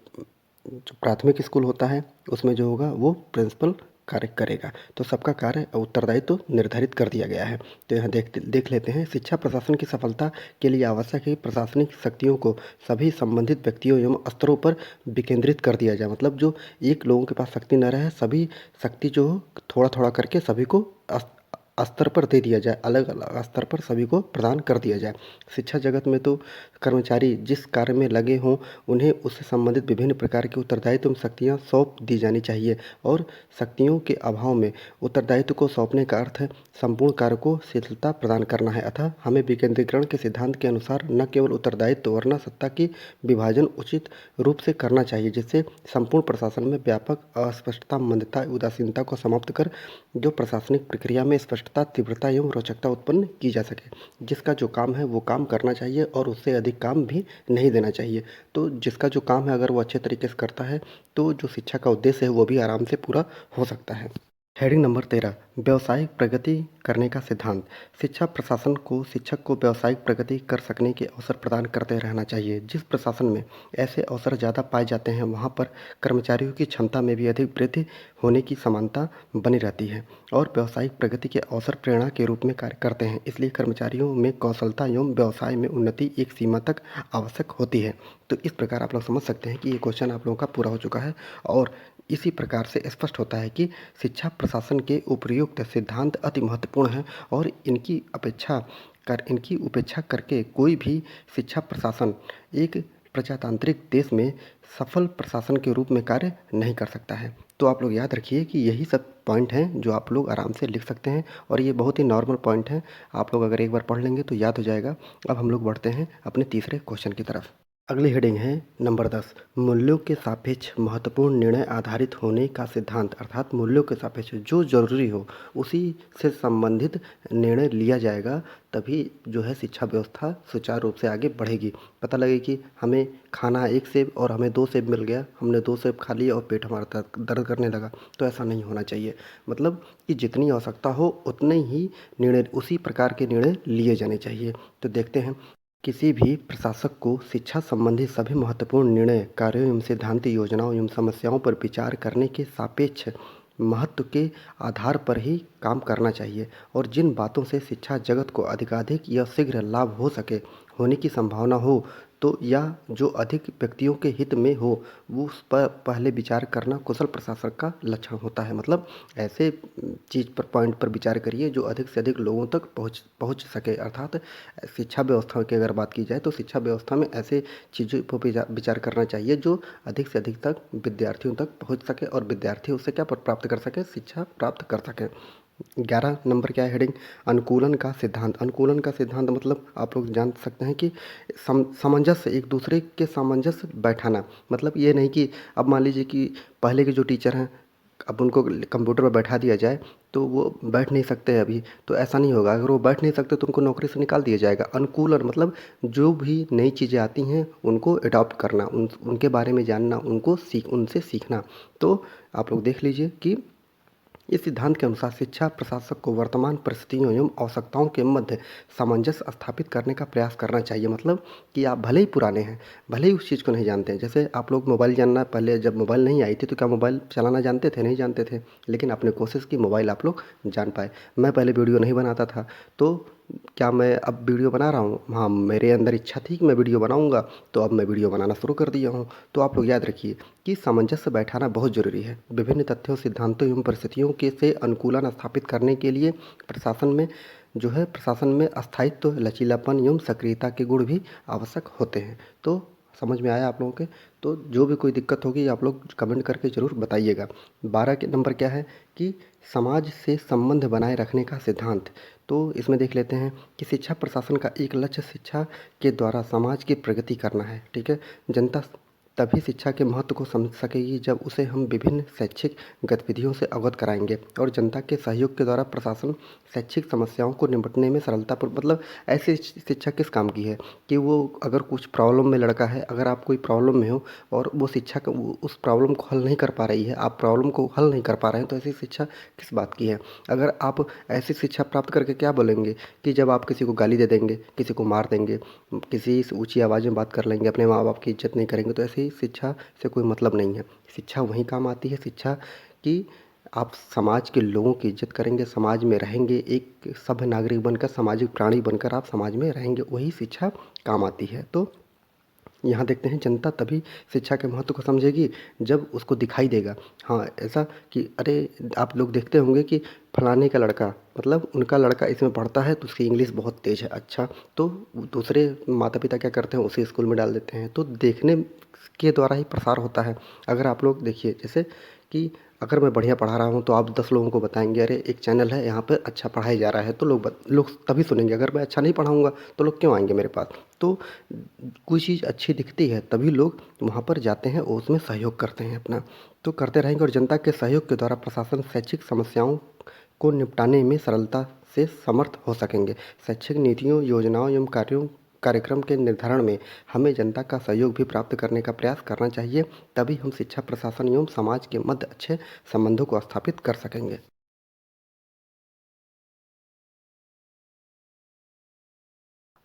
प्राथमिक स्कूल होता है उसमें जो होगा वो प्रिंसिपल कार्य करेगा। तो सबका कार्य उत्तरदायित्व तो निर्धारित कर दिया गया है। तो यहाँ देख लेते हैं, शिक्षा प्रशासन की सफलता के लिए आवश्यक है प्रशासनिक शक्तियों को सभी संबंधित व्यक्तियों एवं स्तरों पर विकेंद्रित कर दिया जाए। मतलब जो एक लोगों के पास शक्ति न रहे, सभी शक्ति जो थोड़ा थोड़ा करके सभी को स्तर पर दे दिया जाए, अलग अलग स्तर पर सभी को प्रदान कर दिया जाए। शिक्षा जगत में तो कर्मचारी जिस कार्य में लगे हों उन्हें उससे संबंधित विभिन्न प्रकार के उत्तरदायित्व शक्तियाँ सौंप दी जानी चाहिए और शक्तियों के अभाव में उत्तरदायित्व को सौंपने का अर्थ है संपूर्ण कार्य को शिथिलता प्रदान करना है। अतः हमें विकेंद्रीकरण के सिद्धांत के अनुसार न केवल उत्तरदायित्व वरना सत्ता की विभाजन उचित रूप से करना चाहिए, जिससे संपूर्ण प्रशासन में व्यापक अस्पष्टता, मंदता, उदासीनता को समाप्त कर जो प्रशासनिक प्रक्रिया में स्पष्टता, तीव्रता एवं रोचकता उत्पन्न की जा सके। जिसका जो काम है वो काम करना चाहिए और उससे अधिक काम भी नहीं देना चाहिए। तो जिसका जो काम है अगर वो अच्छे तरीके से करता है तो जो शिक्षा का उद्देश्य है वो भी आराम से पूरा हो सकता है। हेडिंग नंबर 13, व्यावसायिक प्रगति करने का सिद्धांत। शिक्षा प्रशासन को शिक्षक को व्यावसायिक प्रगति कर सकने के अवसर प्रदान करते रहना चाहिए। जिस प्रशासन में ऐसे अवसर ज़्यादा पाए जाते हैं वहाँ पर कर्मचारियों की क्षमता में भी अधिक वृद्धि होने की समानता बनी रहती है और व्यावसायिक प्रगति के अवसर प्रेरणा के रूप में कार्य करते हैं। इसलिए कर्मचारियों में कौशलता एवं व्यवसाय में उन्नति एक सीमा तक आवश्यक होती है। तो इस प्रकार आप लोग समझ सकते हैं कि ये क्वेश्चन आप लोगों का पूरा हो चुका है और इसी प्रकार से स्पष्ट होता है कि शिक्षा प्रशासन के उपर्युक्त सिद्धांत अति महत्वपूर्ण हैं और इनकी उपेक्षा करके कोई भी शिक्षा प्रशासन एक प्रजातांत्रिक देश में सफल प्रशासन के रूप में कार्य नहीं कर सकता है। तो आप लोग याद रखिए कि यही सब पॉइंट हैं जो आप लोग आराम से लिख सकते हैं और ये बहुत ही नॉर्मल पॉइंट हैं। आप लोग अगर एक बार पढ़ लेंगे तो याद हो जाएगा। अब हम लोग बढ़ते हैं अपने तीसरे क्वेश्चन की तरफ। अगली हेडिंग है नंबर 10, मूल्यों के सापेक्ष महत्वपूर्ण निर्णय आधारित होने का सिद्धांत। अर्थात मूल्यों के सापेक्ष जो जरूरी हो उसी से संबंधित निर्णय लिया जाएगा, तभी जो है शिक्षा व्यवस्था सुचारू रूप से आगे बढ़ेगी। पता लगे कि हमें खाना 1 सेब और हमें 2 सेब मिल गया, हमने 2 सेब खा लिया और पेट हमारा दर्द करने लगा, तो ऐसा नहीं होना चाहिए। मतलब कि जितनी आवश्यकता हो उतने ही निर्णय, उसी प्रकार के निर्णय लिए जाने चाहिए। तो देखते हैं, किसी भी प्रशासक को शिक्षा संबंधी सभी महत्वपूर्ण निर्णय, कार्यों एवं सिद्धांत, योजनाओं एवं समस्याओं पर विचार करने के सापेक्ष महत्व के आधार पर ही काम करना चाहिए और जिन बातों से शिक्षा जगत को अधिकाधिक या शीघ्र लाभ हो सके, होने की संभावना हो, तो या जो अधिक व्यक्तियों के हित में हो, वो उस पर पहले विचार करना कुशल प्रशासक का लक्षण होता है। मतलब ऐसे चीज़ पर, पॉइंट पर विचार करिए जो अधिक से अधिक लोगों तक पहुंच सके। अर्थात शिक्षा व्यवस्था की अगर बात की जाए तो शिक्षा व्यवस्था में ऐसे चीज़ों पर विचार करना चाहिए जो अधिक से अधिक तक विद्यार्थियों तक पहुंच सके और विद्यार्थी उससे क्या प्राप्त कर सके, शिक्षा प्राप्त कर सके। 11 नंबर क्या है हेडिंग? अनुकूलन का सिद्धांत। अनुकूलन का सिद्धांत मतलब आप लोग जान सकते हैं कि सामंजस्य, एक दूसरे के सामंजस्य बैठाना। मतलब ये नहीं कि अब मान लीजिए कि पहले के जो टीचर हैं, अब उनको कंप्यूटर पर बैठा दिया जाए तो वो बैठ नहीं सकते अभी, तो ऐसा नहीं होगा। अगर वो बैठ नहीं सकते तो उनको नौकरी से निकाल दिया जाएगा। अनुकूलन मतलब जो भी नई चीज़ें आती हैं उनको अडॉप्ट करना, उनके बारे में जानना, उनसे सीखना। तो आप लोग देख लीजिए कि इस सिद्धांत के अनुसार शिक्षा प्रशासक को वर्तमान परिस्थितियों एवं आवश्यकताओं के मध्य सामंजस्य स्थापित करने का प्रयास करना चाहिए। मतलब कि आप भले ही पुराने हैं, भले ही उस चीज़ को नहीं जानते हैं। जैसे आप लोग मोबाइल जानना, पहले जब मोबाइल नहीं आई थी तो क्या मोबाइल चलाना जानते थे? नहीं जानते थे, लेकिन आपने कोशिश की, मोबाइल आप लोग जान पाए। मैं पहले वीडियो नहीं बनाता था, तो क्या मैं अब वीडियो बना रहा हूँ? हाँ, मेरे अंदर इच्छा थी कि मैं वीडियो बनाऊँगा, तो अब मैं वीडियो बनाना शुरू कर दिया हूँ। तो आप लोग याद रखिए कि सामंजस्य बैठाना बहुत ज़रूरी है। विभिन्न तथ्यों, सिद्धांतों एवं परिस्थितियों के से अनुकूलन स्थापित करने के लिए प्रशासन में स्थायित्व, लचीलापन एवं सक्रियता के गुण भी आवश्यक होते हैं। तो समझ में आया आप लोगों के? तो जो भी कोई दिक्कत होगी आप लोग कमेंट करके ज़रूर बताइएगा। 12 के नंबर क्या है कि समाज से संबंध बनाए रखने का सिद्धांत। तो इसमें देख लेते हैं कि शिक्षा प्रशासन का एक लक्ष्य शिक्षा के द्वारा समाज की प्रगति करना है। ठीक है, जनता तभी शिक्षा के महत्व को समझ सकेगी जब उसे हम विभिन्न शैक्षिक गतिविधियों से अवगत कराएंगे और जनता के सहयोग के द्वारा प्रशासन शैक्षिक समस्याओं को निपटने में सरलतापूर्वक, मतलब ऐसी शिक्षा किस काम की है कि वो अगर कुछ प्रॉब्लम में लड़का है, अगर आप कोई प्रॉब्लम में हो और वो शिक्षा का उस प्रॉब्लम को हल नहीं कर पा रही है, आप प्रॉब्लम को हल नहीं कर पा रहे हैं, तो ऐसी शिक्षा किस बात की है? अगर आप ऐसी शिक्षा प्राप्त करके क्या बोलेंगे कि जब आप किसी को गाली दे देंगे, किसी को मार देंगे, किसी से ऊंची आवाज़ में बात कर लेंगे, अपने माँ बाप की इज्जत नहीं करेंगे, तो ऐसी शिक्षा से कोई मतलब नहीं है। शिक्षा वहीं काम आती है, शिक्षा कि आप समाज के लोगों की इज्जत करेंगे, समाज में रहेंगे, एक सभ्य नागरिक बनकर, सामाजिक प्राणी बनकर आप समाज में रहेंगे, वही शिक्षा काम आती है। तो यहाँ देखते हैं, जनता तभी शिक्षा के महत्व को समझेगी जब उसको दिखाई देगा। हाँ, ऐसा कि अरे आप लोग देखते होंगे कि फलाने का लड़का, मतलब उनका लड़का इसमें पढ़ता है तो उसकी इंग्लिश बहुत तेज़ है। अच्छा, तो दूसरे माता पिता क्या करते हैं, उसी स्कूल में डाल देते हैं। तो देखने के द्वारा ही प्रसार होता है। अगर आप लोग देखिए, जैसे कि अगर मैं बढ़िया पढ़ा रहा हूँ तो आप 10 लोगों को बताएंगे अरे एक चैनल है यहाँ पे अच्छा पढ़ाया जा रहा है, तो लोग तभी सुनेंगे। अगर मैं अच्छा नहीं पढ़ाऊँगा तो लोग क्यों आएंगे मेरे पास? तो कोई चीज़ अच्छी दिखती है तभी लोग वहाँ पर जाते हैं और उसमें सहयोग करते हैं अपना। तो करते रहेंगे और जनता के सहयोग के द्वारा प्रशासन शैक्षिक समस्याओं को निपटाने में सरलता से समर्थ हो सकेंगे। शैक्षिक नीतियों, योजनाओं एवं कार्यक्रम के निर्धारण में हमें जनता का सहयोग भी प्राप्त करने का प्रयास करना चाहिए। तभी हम शिक्षा प्रशासन एवं समाज के मध्य अच्छे संबंधों को स्थापित कर सकेंगे।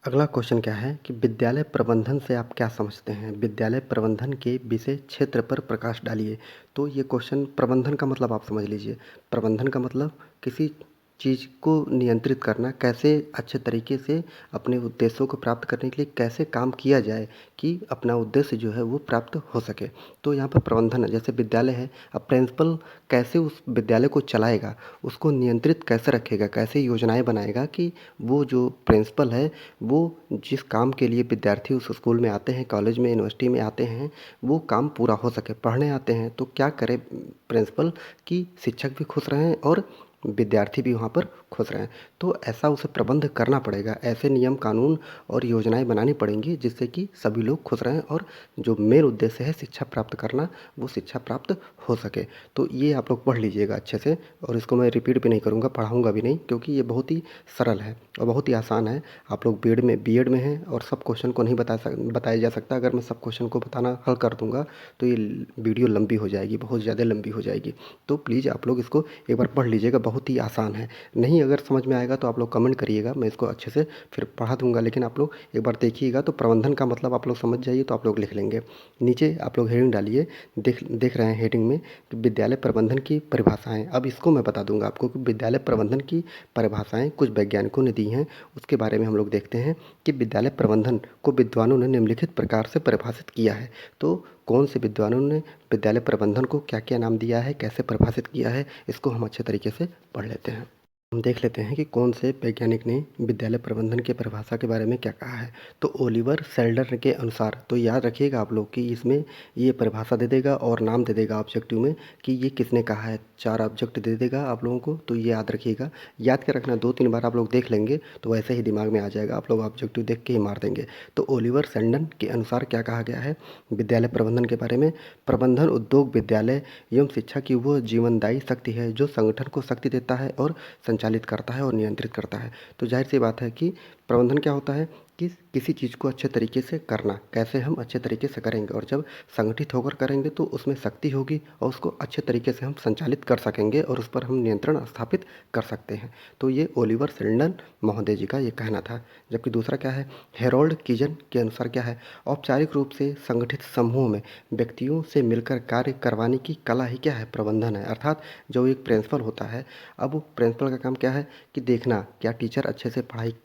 अगला क्वेश्चन क्या है कि विद्यालय प्रबंधन से आप क्या समझते हैं? विद्यालय प्रबंधन के विषय क्षेत्र पर प्रकाश डालिए। तो ये क्वेश्चन, प्रबंधन का मतलब आप समझ लीजिए। प्रबंधन का मतलब किसी चीज़ को नियंत्रित करना, कैसे अच्छे तरीके से अपने उद्देश्यों को प्राप्त करने के लिए कैसे काम किया जाए कि अपना उद्देश्य जो है वो प्राप्त हो सके। तो यहाँ पर प्रबंधन है, जैसे विद्यालय है, अब प्रिंसिपल कैसे उस विद्यालय को चलाएगा, उसको नियंत्रित कैसे रखेगा, कैसे योजनाएं बनाएगा कि वो जो प्रिंसिपल है वो जिस काम के लिए विद्यार्थी उस स्कूल में आते हैं, कॉलेज में, यूनिवर्सिटी में आते हैं, वो काम पूरा हो सके। पढ़ने आते हैं तो क्या करे प्रिंसिपल कि शिक्षक भी खुश रहें और विद्यार्थी भी वहाँ पर खुश रहें। तो ऐसा उसे प्रबंध करना पड़ेगा, ऐसे नियम कानून और योजनाएं बनानी पड़ेंगी जिससे कि सभी लोग खुश रहें और जो मेन उद्देश्य है शिक्षा प्राप्त करना, वो शिक्षा प्राप्त हो सके। तो ये आप लोग पढ़ लीजिएगा अच्छे से, और इसको मैं रिपीट भी नहीं करूँगा, पढ़ाऊँगा भी नहीं, क्योंकि ये बहुत ही सरल है और बहुत ही आसान है। आप लोग बीएड में हैं और सब क्वेश्चन को नहीं बताया जा सकता। अगर मैं सब क्वेश्चन को बताना हल कर दूँगा तो ये वीडियो लंबी हो जाएगी, बहुत ज़्यादा लंबी हो जाएगी। तो प्लीज़ आप लोग इसको एक बार पढ़ लीजिएगा, बहुत ही आसान है। नहीं अगर समझ में आएगा तो आप लोग कमेंट करिएगा, मैं इसको अच्छे से फिर पढ़ा दूँगा, लेकिन आप लोग एक बार देखिएगा। तो प्रबंधन का मतलब आप लोग समझ जाइए, तो आप लोग लिख लेंगे। नीचे आप लोग हेडिंग डालिए, देख रहे हैं हेडिंग में कि विद्यालय प्रबंधन की परिभाषाएँ। अब इसको मैं बता दूँगा आपको कि विद्यालय प्रबंधन की परिभाषाएँ कुछ वैज्ञानिकों ने दी हैं, उसके बारे में हम लोग देखते हैं कि विद्यालय प्रबंधन को विद्वानों ने निम्नलिखित प्रकार से परिभाषित किया है। तो कौन से विद्वानों ने विद्यालय प्रबंधन को क्या क्या नाम दिया है, कैसे परिभाषित किया है, इसको हम अच्छे तरीके से पढ़ लेते हैं। हम देख लेते हैं कि कौन से वैज्ञानिक ने विद्यालय प्रबंधन की परिभाषा के बारे में क्या कहा है। तो ओलिवर सेल्डर के अनुसार, तो याद रखिएगा आप लोग कि इसमें ये परिभाषा दे देगा और नाम दे देगा ऑब्जेक्टिव में कि ये किसने कहा है। 4 ऑब्जेक्ट दे देगा आप लोगों को, तो ये याद रखिएगा। याद के रखना, 2-3 बार आप लोग देख लेंगे तो वैसे ही दिमाग में आ जाएगा, आप लोग ऑब्जेक्टिव देख के ही मार देंगे। तो ओलिवर सेल्डन के अनुसार क्या कहा गया है विद्यालय प्रबंधन के बारे में। प्रबंधन उद्योग विद्यालय एवं शिक्षा की वो जीवनदायी शक्ति है जो संगठन को शक्ति देता है और संचालित करता है और नियंत्रित करता है। तो जाहिर सी बात है कि प्रबंधन क्या होता है कि किसी चीज़ को अच्छे तरीके से करना, कैसे हम अच्छे तरीके से करेंगे, और जब संगठित होकर करेंगे तो उसमें शक्ति होगी और उसको अच्छे तरीके से हम संचालित कर सकेंगे और उस पर हम नियंत्रण स्थापित कर सकते हैं। तो ये ओलिवर सेल्डन महोदय जी का ये कहना था। जबकि दूसरा क्या है, हेरोल्ड किजन के अनुसार क्या है, औपचारिक रूप से संगठित समूह में व्यक्तियों से मिलकर कार्य करवाने की कला ही क्या है, प्रबंधन है। अर्थात जो एक प्रिंसिपल होता है, अब प्रिंसिपल का काम क्या है कि देखना क्या टीचर अच्छे से पढ़ाई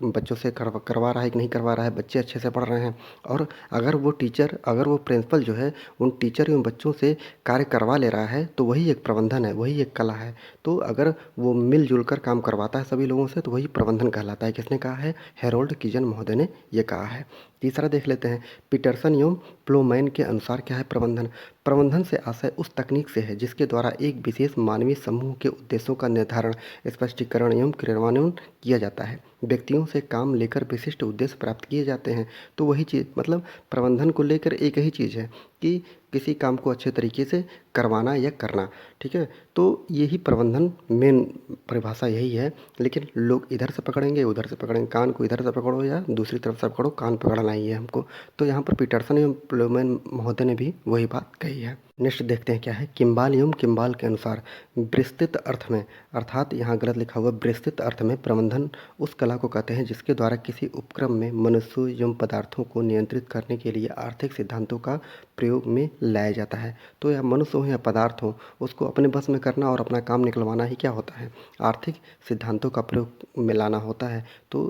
बच्चों से करवा रहा है कि नहीं करवा रहा है, बच्चे अच्छे से पढ़ रहे हैं। और अगर वो प्रिंसिपल जो है उन टीचर एवं बच्चों से कार्य करवा ले रहा है तो वही एक प्रबंधन है, वही एक कला है। तो अगर वो मिलजुल कर काम करवाता है सभी लोगों से तो वही प्रबंधन कहलाता है। किसने कहा है, हेरोल्ड किजन महोदय ने ये कहा है। तीसरा देख लेते हैं, पीटरसन एवं प्लोमैन के अनुसार क्या है प्रबंधन। प्रबंधन से आशय उस तकनीक से है जिसके द्वारा एक विशेष मानवीय समूह के उद्देश्यों का निर्धारण, स्पष्टीकरण एवं क्रियान्वयन किया जाता है। व्यक्तियों से काम लेकर विशिष्ट उद्देश्य प्राप्त किए जाते हैं। तो वही चीज़, मतलब प्रबंधन को लेकर एक ही चीज़ है कि किसी काम को अच्छे तरीके से करवाना या करना। ठीक है, तो यही प्रबंधन मेन परिभाषा यही है। लेकिन लोग इधर से पकड़ेंगे उधर से पकड़ेंगे, कान को इधर से पकड़ो या दूसरी तरफ से पकड़ो, कान पकड़ना ही है हमको। तो यहाँ पर पीटरसन एवं प्लोमैन महोदय ने भी वही बात कही है। नेक्स्ट देखते हैं क्या है, किम्बाल एवं किम्बाल के अनुसार विस्तृत अर्थ में, अर्थात यहाँ गलत लिखा हुआ, विस्तृत अर्थ में प्रबंधन उस कला को कहते हैं जिसके द्वारा किसी उपक्रम में मनुष्यों एवं पदार्थों को नियंत्रित करने के लिए आर्थिक सिद्धांतों का प्रयोग में लाया जाता है। तो या मनुष्य हो या पदार्थ हो, उसको अपने बस में करना और अपना काम निकलवाना ही क्या होता है, आर्थिक सिद्धांतों का प्रयोग में लाना होता है। तो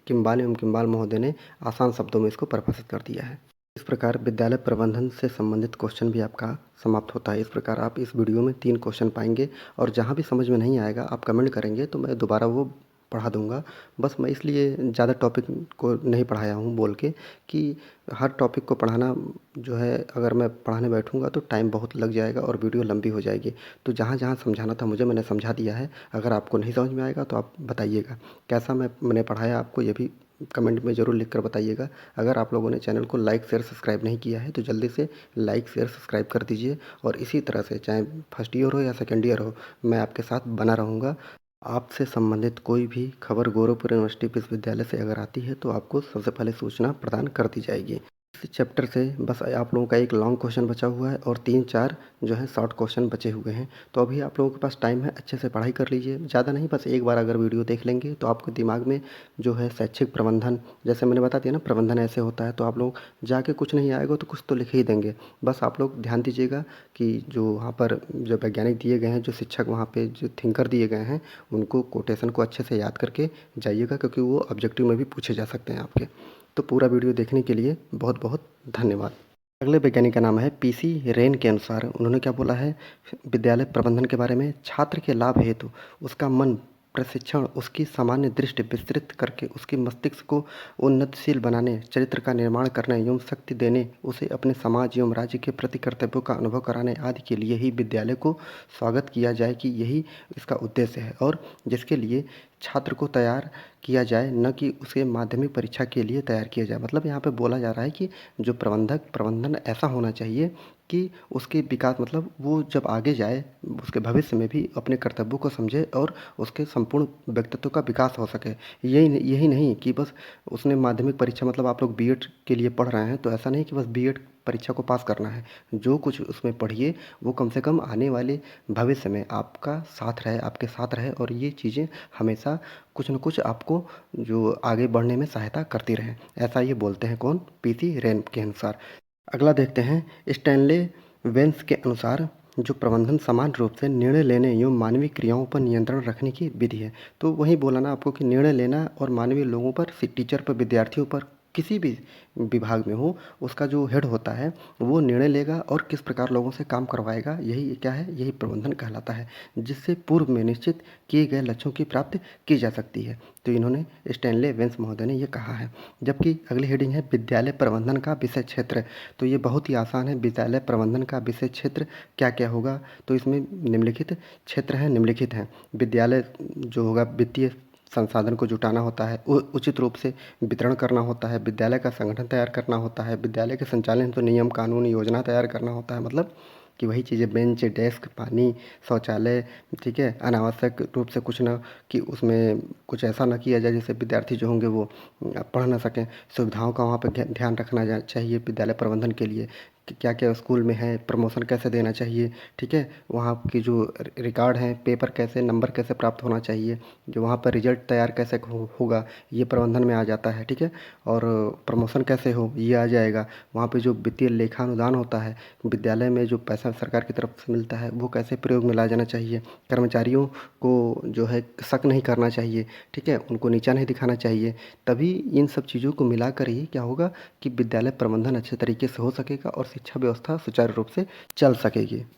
किम्बाल एवं किम्बाल महोदय ने आसान शब्दों में इसको परिभाषित कर दिया है। इस प्रकार विद्यालय प्रबंधन से संबंधित क्वेश्चन भी आपका समाप्त होता है। इस प्रकार आप इस वीडियो में 3 क्वेश्चन पाएंगे और जहाँ भी समझ में नहीं आएगा आप कमेंट करेंगे तो मैं दोबारा वो पढ़ा दूंगा। बस मैं इसलिए ज़्यादा टॉपिक को नहीं पढ़ाया हूँ बोल के कि हर टॉपिक को पढ़ाना जो है, अगर मैं पढ़ाने बैठूंगा तो टाइम बहुत लग जाएगा और वीडियो लंबी हो जाएगी। तो जहाँ जहाँ समझाना था मुझे, मैंने समझा दिया है। अगर आपको नहीं समझ में आएगा तो आप बताइएगा कैसा मैंने पढ़ाया आपको, ये भी कमेंट में ज़रूर लिख कर बताइएगा। अगर आप लोगों ने चैनल को लाइक शेयर सब्सक्राइब नहीं किया है तो जल्दी से लाइक शेयर सब्सक्राइब कर दीजिए। और इसी तरह से चाहे फर्स्ट ईयर हो या सेकेंड ईयर हो, मैं आपके साथ बना रहूँगा। आपसे संबंधित कोई भी खबर गोरखपुर यूनिवर्सिटी विश्वविद्यालय से अगर आती है तो आपको सबसे पहले सूचना प्रदान कर दी जाएगी। इस चैप्टर से बस आप लोगों का एक लॉन्ग क्वेश्चन बचा हुआ है और 3-4 जो है शॉर्ट क्वेश्चन बचे हुए हैं। तो अभी आप लोगों के पास टाइम है, अच्छे से पढ़ाई कर लीजिए। ज़्यादा नहीं, बस एक बार अगर वीडियो देख लेंगे तो आपके दिमाग में जो है शैक्षिक प्रबंधन, जैसे मैंने बता दिया ना प्रबंधन ऐसे होता है, तो आप लोग जाके कुछ नहीं आएगा तो कुछ तो लिख ही देंगे। बस आप लोग ध्यान दीजिएगा कि जो वहाँ पर जो वैज्ञानिक दिए गए हैं, जो शिक्षक वहाँ पे जो थिंकर दिए गए हैं, उनको कोटेशन को अच्छे से याद करके जाइएगा, क्योंकि वो ऑब्जेक्टिव में भी पूछे जा सकते हैं आपके। तो पूरा वीडियो देखने के लिए बहुत बहुत धन्यवाद। अगले वैज्ञानिक का नाम है पीसी रेन के अनुसार उन्होंने क्या बोला है विद्यालय प्रबंधन के बारे में, छात्र के लाभ हेतु उसका मन प्रशिक्षण, उसकी सामान्य दृष्टि विस्तृत करके उसके मस्तिष्क को उन्नतशील बनाने, चरित्र का निर्माण करने एवं शक्ति देने, उसे अपने समाज एवं राज्य के प्रति कर्तव्यों का अनुभव कराने आदि के लिए ही विद्यालय को स्वागत किया जाए कि यही इसका उद्देश्य है, और जिसके लिए छात्र को तैयार किया जाए, न कि उसे माध्यमिक परीक्षा के लिए तैयार किया जाए। मतलब यहाँ पे बोला जा रहा है कि जो प्रबंधन ऐसा होना चाहिए कि उसके विकास, मतलब वो जब आगे जाए उसके भविष्य में भी अपने कर्तव्यों को समझे और उसके संपूर्ण व्यक्तित्व का विकास हो सके। यही नहीं कि बस उसने माध्यमिक परीक्षा, मतलब आप लोग बीएड के लिए पढ़ रहे हैं तो ऐसा नहीं कि बस बीएड परीक्षा को पास करना है। जो कुछ उसमें पढ़िए वो कम से कम आने वाले भविष्य में आपका साथ रहे, आपके साथ रहे, और ये चीज़ें हमेशा कुछ न कुछ आपको जो आगे बढ़ने में सहायता करती रहे। ऐसा ये बोलते हैं कौन, पीसी रेन के अनुसार। अगला देखते हैं स्टैनले वेंस के अनुसार जो प्रबंधन समान रूप से निर्णय लेने एवं मानवीय क्रियाओं पर नियंत्रण रखने की विधि है। तो वही बोला ना आपको कि निर्णय लेना और मानवीय लोगों पर, टीचर पर, विद्यार्थियों पर किसी भी विभाग में हो, उसका जो हेड होता है वो निर्णय लेगा और किस प्रकार लोगों से काम करवाएगा, यही क्या है, यही प्रबंधन कहलाता है, जिससे पूर्व में निश्चित किए गए लक्ष्यों की प्राप्ति की जा सकती है। तो इन्होंने स्टैनले वेंस महोदय ने ये कहा है। जबकि अगली हेडिंग है विद्यालय प्रबंधन का विषय क्षेत्र। तो ये बहुत ही आसान है, विद्यालय प्रबंधन का विषय क्षेत्र क्या क्या होगा। तो इसमें निम्नलिखित क्षेत्र हैं, निम्नलिखित हैं। विद्यालय जो होगा, वित्तीय संसाधन को जुटाना होता है, उचित रूप से वितरण करना होता है, विद्यालय का संगठन तैयार करना होता है, विद्यालय के संचालन तो नियम कानून योजना तैयार करना होता है, मतलब कि वही चीज़ें बेंच डेस्क पानी शौचालय, ठीक है, अनावश्यक रूप से कुछ ना, कि उसमें कुछ ऐसा ना किया जाए जिससे विद्यार्थी जो होंगे वो पढ़ ना सकें। सुविधाओं का वहाँ पर ध्यान रखना चाहिए विद्यालय प्रबंधन के लिए, कि क्या क्या स्कूल में है, प्रमोशन कैसे देना चाहिए, ठीक है, वहाँ की जो रिकॉर्ड हैं, पेपर कैसे, नंबर कैसे प्राप्त होना चाहिए, जो वहाँ पर रिजल्ट तैयार कैसे होगा, ये प्रबंधन में आ जाता है, ठीक है। और प्रमोशन कैसे हो, ये आ जाएगा। वहाँ पे जो वित्तीय लेखानुदान होता है, विद्यालय में जो पैसा सरकार की तरफ से मिलता है वो कैसे प्रयोग में लाया जाना चाहिए, कर्मचारियों को जो है शक नहीं करना चाहिए, ठीक है, उनको नीचा नहीं दिखाना चाहिए। तभी इन सब चीज़ों को मिलाकर ही क्या होगा कि विद्यालय प्रबंधन अच्छे तरीके से हो सकेगा और शिक्षा व्यवस्था सुचारू रूप से चल सकेगी।